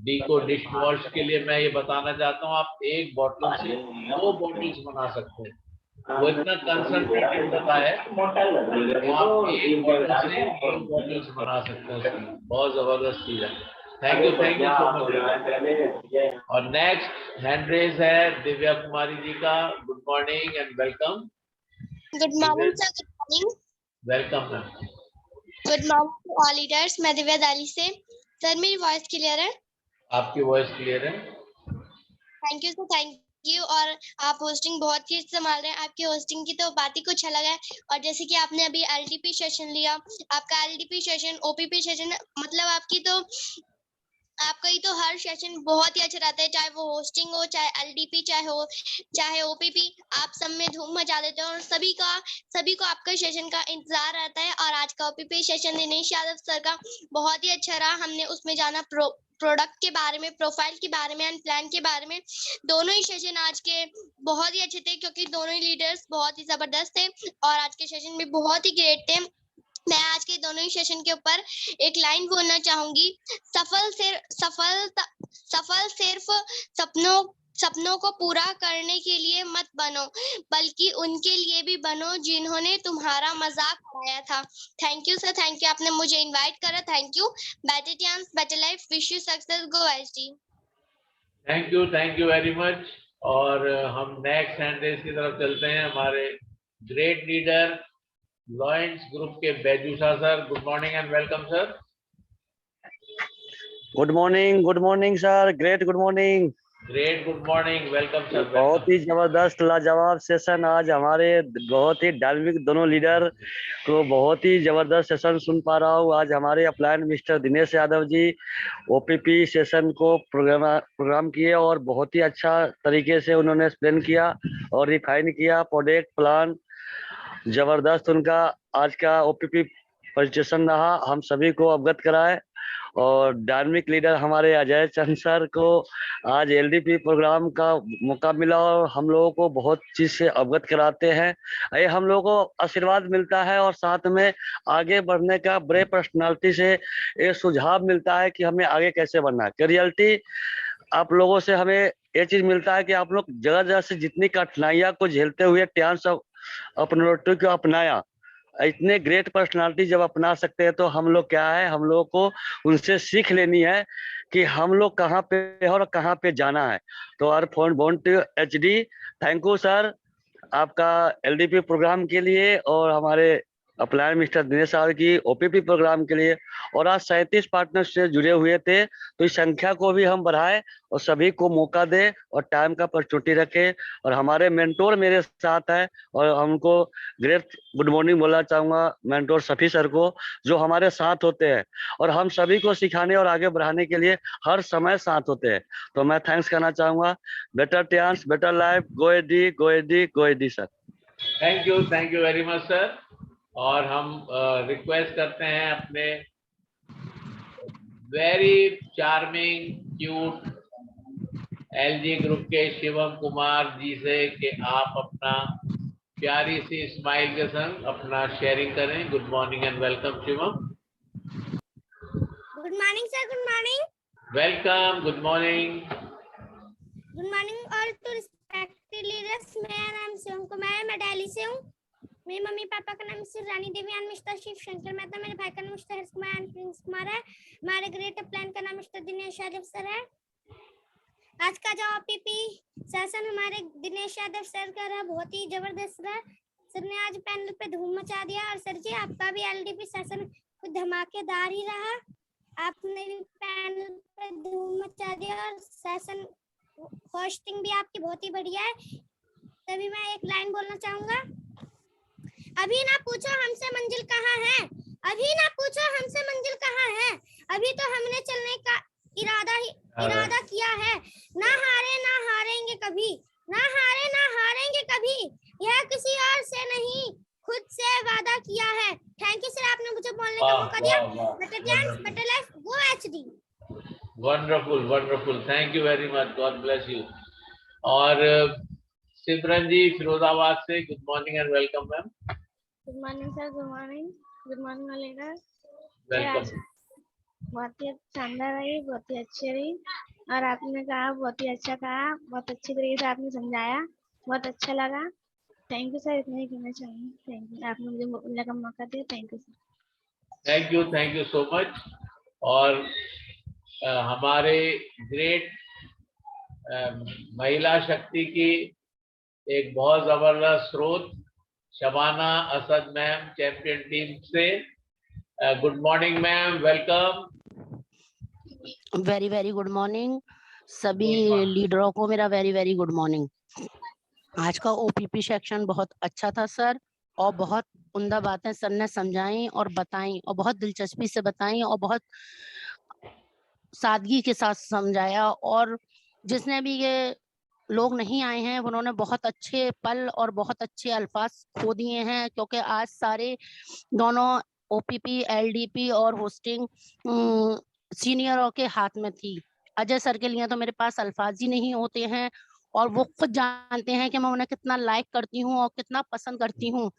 डीको डिश वॉश के लिए मैं ये बताना चाहता हूँ, आप एक बॉटल से 2 बॉटल्स बना सकते हैं। वो इतना कंसंट्रेटेड होता है, आप एक बॉटल से 2 बॉटल्स बना सकते हैं। बहुत जबरदस्त चीज है। Thank you so much. और नेक्स्ट हैंड रेज है दिव्या कुमारी जी का। Good morning and welcome. Good morning sir, good morning. Welcome ma'am. Good morning to all leaders. मैं दिव्या दिल्ली से। सर मेरी वॉइस क्लियर है? आपकी वॉइस क्लियर है। Thank you sir, thank you. और आप होस्टिंग बहुत ही संभाल रहे हैं। आपकी होस्टिंग की तो बात ही कुछ अलग है। और जैसे कि आपने अभी एलडीपी सेशन लिया, आपका एलडीपी सेशन, ओपीपी सेशन, मतलब आपका ही तो हर सेशन बहुत ही अच्छा रहता है। चाहे वो होस्टिंग हो, चाहे एलडीपी, चाहे ओपीपी, आप सब में धूम मचा देते हो। और सभी को आपका सेशन का इंतजार रहता है। और आज का OPP session Dinesh Yadav sir का बहुत ही अच्छा रहा। हमने उसमें जाना प्रोडक्ट के बारे में, प्रोफाइल के बारे में, एंड प्लान के बारे में। दोनों ही सेशन आज के बहुत ही अच्छे थे क्योंकि दोनों ही लीडर्स बहुत ही जबरदस्त थे और आज के सेशन भी बहुत ही ग्रेट थे। मैं आज के दोनों ही सेशन के ऊपर एक लाइन बोलना चाहूंगी। सफल सिर्फ सपनों को पूरा करने के लिए मत बनो, बल्कि उनके लिए भी बनो जिन्होंने तुम्हारा मजाक उड़ाया था। Thank you sir, thank you, आपने मुझे इनवाइट करा। Thank you. Better chance, better life, wish you success, go HD. Thank you very much. और हम नेक्स्ट हैंड रेस की तरफ चलते हैं। हमारे ग्रेट लीडर लॉयंस ग्रुप के बैजूसा sir, good morning and welcome sir. Good morning sir, great good morning. Great good morning, welcome sir. बहुत ही जबरदस्त लाजवाब सेशन आज हमारे बहुत ही डायनामिक दोनों लीडर को बहुत ही जबरदस्त सेशन सुन पा रहा हूँ। आज हमारे अपलायन mister Dinesh Yadav ji OPP session को प्रोग्राम किए और बहुत ही अच्छा तरीके से उन्होंने एक्सप्लेन किया और रिफाइन किया प्रोडक्ट प्लान। जबरदस्त उनका आज का ओपीपी प्रेजेंटेशन रहा, हम सभी को अवगत कराए। और डायनामिक लीडर हमारे अजय चंद सर को आज एलडीपी प्रोग्राम का मौका मिला और हम लोगों को बहुत चीज से अवगत कराते हैं। ये हम लोगों को आशीर्वाद मिलता है और साथ में आगे बढ़ने का बड़े पर्सनालिटी से ये सुझाव मिलता है कि हमें आगे कैसे बढ़ना है। रियलिटी आप लोगों से हमें ये चीज मिलता है कि आप लोग जगह जगह से जितनी कठिनाइयां को झेलते हुए टांस अपनोटी को अपनाया, इतने ग्रेट पर्सनालिटी जब अपना सकते हैं तो हम लोग क्या है, हम लोग को उनसे सीख लेनी है कि हम लोग कहाँ पे है और कहाँ पे जाना है। तो our phone bond to HD, thank you sir आपका एलडीपी प्रोग्राम के लिए और हमारे अपलायन मिस्टर दिनेश साहब की ओपीपी प्रोग्राम के लिए। और आज 37 पार्टनर से जुड़े हुए थे, तो इस संख्या को भी हम बढ़ाए और सभी को मौका दे और टाइम का अपॉर्चुनिटी रखे। और हमारे मेंटोर मेरे साथ है और हमको ग्रेट गुड मॉर्निंग बोलना चाहूंगा मेंटोर सफी सर को, जो हमारे साथ होते हैं और हम सभी को सिखाने और आगे बढ़ाने के लिए हर समय साथ होते हैं। तो मैं थैंक्स करना चाहूंगा। Better chance, better life, go ahead go ahead go ahead sir. Thank you very much sir. और हम रिक्वेस्ट करते हैं अपने very charming cute LG group के शिवम कुमार जी से कि आप अपना प्यारी सी स्माइल के संग अपना शेयरिंग करें। Good morning and welcome Shivam. Good morning sir, good morning. Welcome, good morning. Good morning all to respected leaders. मेरा नाम शिवम कुमार है, मैं दिल्ली से हूँ। मेरी मम्मी पापा का नाम mister Rani Devi and mister Shiv Shankar Mehta, मेरे भाई का नाम mister Harsh Kumar and Prince Kumar है। हमारे ग्रेट प्लान का नाम मिस्टर दिनेश यादव सर है। आज का जो ओपीपी सेशन हमारे दिनेश यादव सर का रहा, बहुत ही जबरदस्त रहा। सर ने आज पैनल पे धूम मचा दिया। और सर जी आपका भी एलडीपी सेशन कुछ धमाकेदार ही रहा, आपने भी पैनल पे धूम मचा दिया और सेशन होस्टिंग भी आपकी बहुत ही बढ़िया है। तभी मैं एक लाइन बोलना चाहूंगा, अभी ना पूछो हमसे मंजिल कहाँ है, अभी ना पूछो हमसे मंजिल कहाँ है, अभी तो हमने चलने का इरादा किया है। ना हारेंगे कभी, ना हारेंगे कभी, यह किसी और से नहीं खुद से वादा किया है। थैंक यू सर, आपने मुझे बोलने का मौका दिया। Better chance, better life, go HD. Wonderful, thank you very much, God bless you. और सिमरन जी फिरोजाबाद से, good morning and welcome ma'am. Good morning sir, good morning leader. Welcome. बहुत ही शानदार रही, बहुत ही अच्छी रही और आपने कहा बहुत ही अच्छा कहा, बहुत अच्छी तरीके से आपने समझाया, बहुत अच्छा लगा। थैंक यू सर, इतना ही कहना चाहूँगी। थैंक यू, आपने मुझे बोलने का मौका दिया। Thank you sir. Thank you so much. और हमारे ग्रेट महिला शक्ति की एक बहुत जबरदस्त स्रोत Shabana Asad ma'am, champion team से। Good morning ma'am, welcome. Very good morning सभी लीडरों को, मेरा वेरी गुड मॉर्निंग। आज का ओपीपी सेक्शन बहुत अच्छा था सर, और बहुत उम्दा बातें सर ने समझाई और बताई और बहुत दिलचस्पी से बताई और बहुत सादगी के साथ समझाया। और जिसने भी ये लोग नहीं आए हैं उन्होंने बहुत अच्छे पल और बहुत अच्छे अल्फाज खो दिए हैं, क्योंकि आज सारे दोनों ओपीपी, एलडीपी और होस्टिंग सीनियरों के हाथ में थी। अजय सर के लिए तो मेरे पास अल्फाज ही नहीं होते हैं और वो खुद जानते हैं कि मैं उन्हें कितना लाइक करती हूँ और कितना पसंद करती हूँ।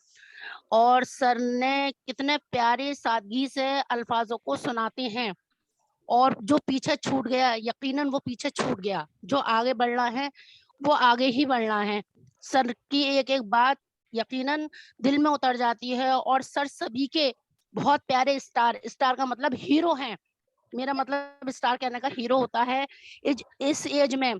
और सर ने कितने प्यारे सादगी से अल्फाजों को सुनाते हैं और जो पीछे छूट गया यकीनन वो पीछे छूट गया। जो आगे बढ़ना है वो आगे ही बढ़ना है। सर की एक एक बात यकीनन दिल में उतर जाती है। और सर सभी के बहुत प्यारे स्टार का मतलब हीरो हैं। मेरा मतलब स्टार कहने का हीरो होता है। इस एज में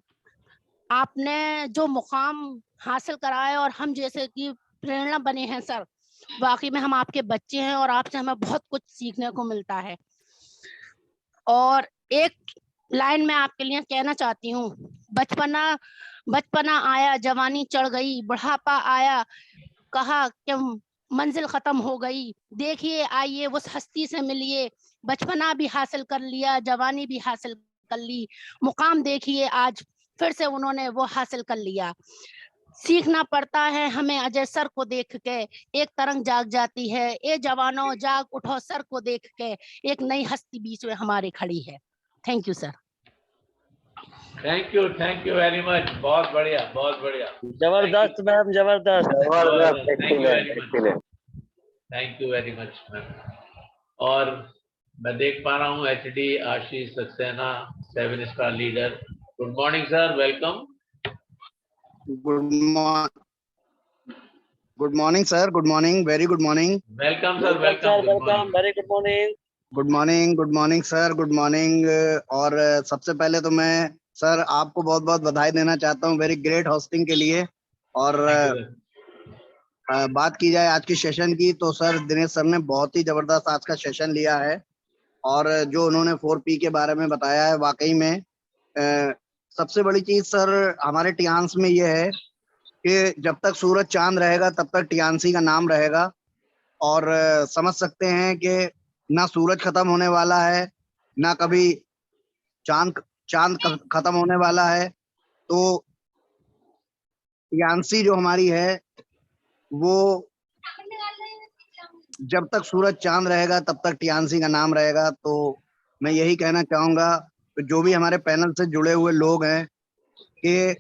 आपने जो मुकाम हासिल करा है और हम जैसे कि प्रेरणा बने हैं सर, वाकई में हम आपके बच्चे हैं और आपसे हमें बहुत कुछ सीखने को मिलता है। और एक लाइन मैं आपके लिए कहना चाहती हूँ, बचपना आया जवानी चढ़ गई, बुढ़ापा आया कहा कि मंजिल खत्म हो गई, देखिए आइए उस हस्ती से मिलिए, बचपना भी हासिल कर लिया जवानी भी हासिल कर ली, मुकाम देखिए आज फिर से उन्होंने वो हासिल कर लिया। सीखना पड़ता है हमें अजय सर को देख के, एक तरंग जाग जाती है, ए जवानों जाग उठो सर को देख के, एक नई हस्ती बीच में हमारे खड़ी है। Thank you sir. Thank you very much. बहुत बढ़िया, बहुत बढ़िया। जबरदस्त मैम, जबरदस्त। Thank you very much ma'am. और मैं देख पा रहा हूँ HD Ashish Saxena 7 star leader. Good morning sir, welcome. Good morning sir, good morning, very good morning. Welcome sir, welcome, very good morning. Good morning sir, good morning. और सबसे पहले तो मैं सर आपको बहुत बहुत बधाई देना चाहता हूँ वेरी ग्रेट होस्टिंग के लिए। और बात की जाए आज की सेशन की तो सर दिनेश सर ने बहुत ही जबरदस्त आज का सेशन लिया है। और जो उन्होंने 4P के बारे में बताया है वाकई में सबसे बड़ी चीज सर हमारे टियांस में ये है कि जब तक सूरज चांद रहेगा तब तक टियांसी का नाम रहेगा। और समझ सकते हैं कि ना सूरज खत्म होने वाला है ना कभी चांद खत्म होने वाला है। तो टियांसी जो हमारी है वो जब तक सूरज चांद रहेगा तब तक टियांसी का नाम रहेगा। तो मैं यही कहना चाहूंगा कि जो भी हमारे पैनल से जुड़े हुए लोग हैं कि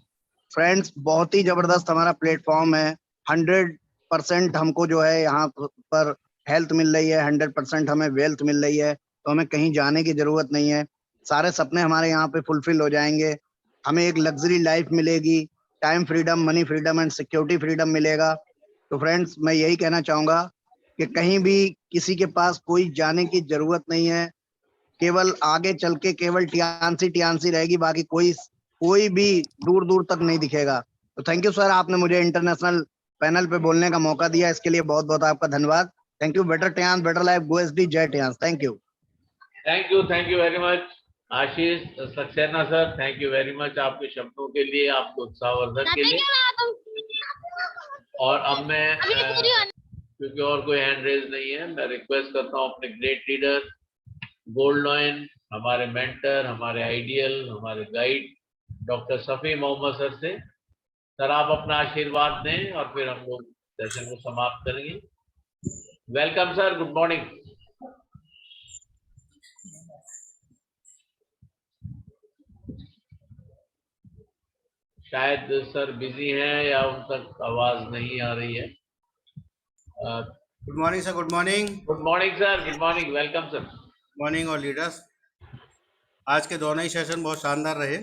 फ्रेंड्स बहुत ही जबरदस्त हमारा प्लेटफॉर्म है। 100% हमको जो है यहाँ पर हेल्थ मिल रही है, 100% हमें वेल्थ मिल रही है। तो हमें कहीं जाने की जरूरत नहीं है, सारे सपने हमारे यहाँ पे फुलफिल हो जाएंगे। हमें एक लग्जरी लाइफ मिलेगी, time freedom, money freedom and security freedom मिलेगा। तो फ्रेंड्स मैं यही कहना चाहूंगा कि कहीं भी किसी के पास कोई जाने की जरूरत नहीं है, केवल आगे चल के केवल टियांसी रहेगी, बाकी कोई भी दूर दूर तक नहीं दिखेगा। तो थैंक यू सर, आपने मुझे इंटरनेशनल पैनल पे बोलने का मौका दिया, इसके लिए बहुत बहुत आपका धन्यवाद। Thank you. Better Tiens, better life, go SD, जय Tiens. Thank you very much Ashish Saxena sir. Thank you very much आपके शब्दों के लिए, आपके उत्साहवर्धन के लिए। और अब मैं क्योंकि और कोई हैंड रेज नहीं है, मैं रिक्वेस्ट करता हूँ अपने ग्रेट लीडर गोल्ड लॉयन, हमारे मेंटर, हमारे आइडियल, हमारे guide doctor Safi Mohammad sir से। सर आप अपना आशीर्वाद दें और फिर हम लोग सेशन को समाप्त करेंगे। Welcome sir, good morning. शायद सर बिजी हैं या उन तक आवाज नहीं आ रही है। Good morning sir, good morning. Good morning sir, good morning, welcome sir. Morning और लीडर्स, आज के दोनों ही सेशन बहुत शानदार रहे।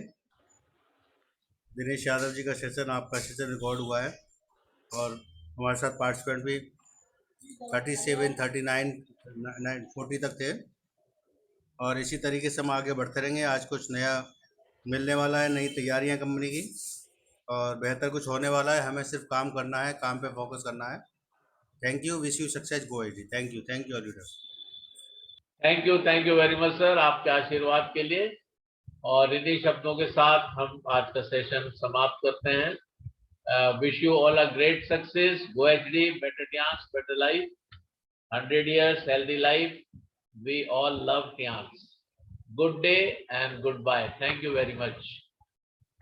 दिनेश यादव जी का सेशन, आपका सेशन रिकॉर्ड हुआ है और हमारे साथ पार्टिसिपेंट भी 37, 39, 40 तक थे। और इसी तरीके से हम आगे बढ़ते रहेंगे। आज कुछ नया मिलने वाला है, नई तैयारियां कंपनी की, और बेहतर कुछ होने वाला है। हमें सिर्फ काम करना है, काम पे फोकस करना है। Thank you, wish you success, go ahead. Thank you leaders. Thank you very much sir आपके आशीर्वाद के लिए। और इन्हीं शब्दों के साथ हम आज का सेशन समाप्त करते हैं। Wish you all a great success, go HD, better Tiens, better life, 100 years healthy life. We all love Tiens. Good day and goodbye. Thank you very much.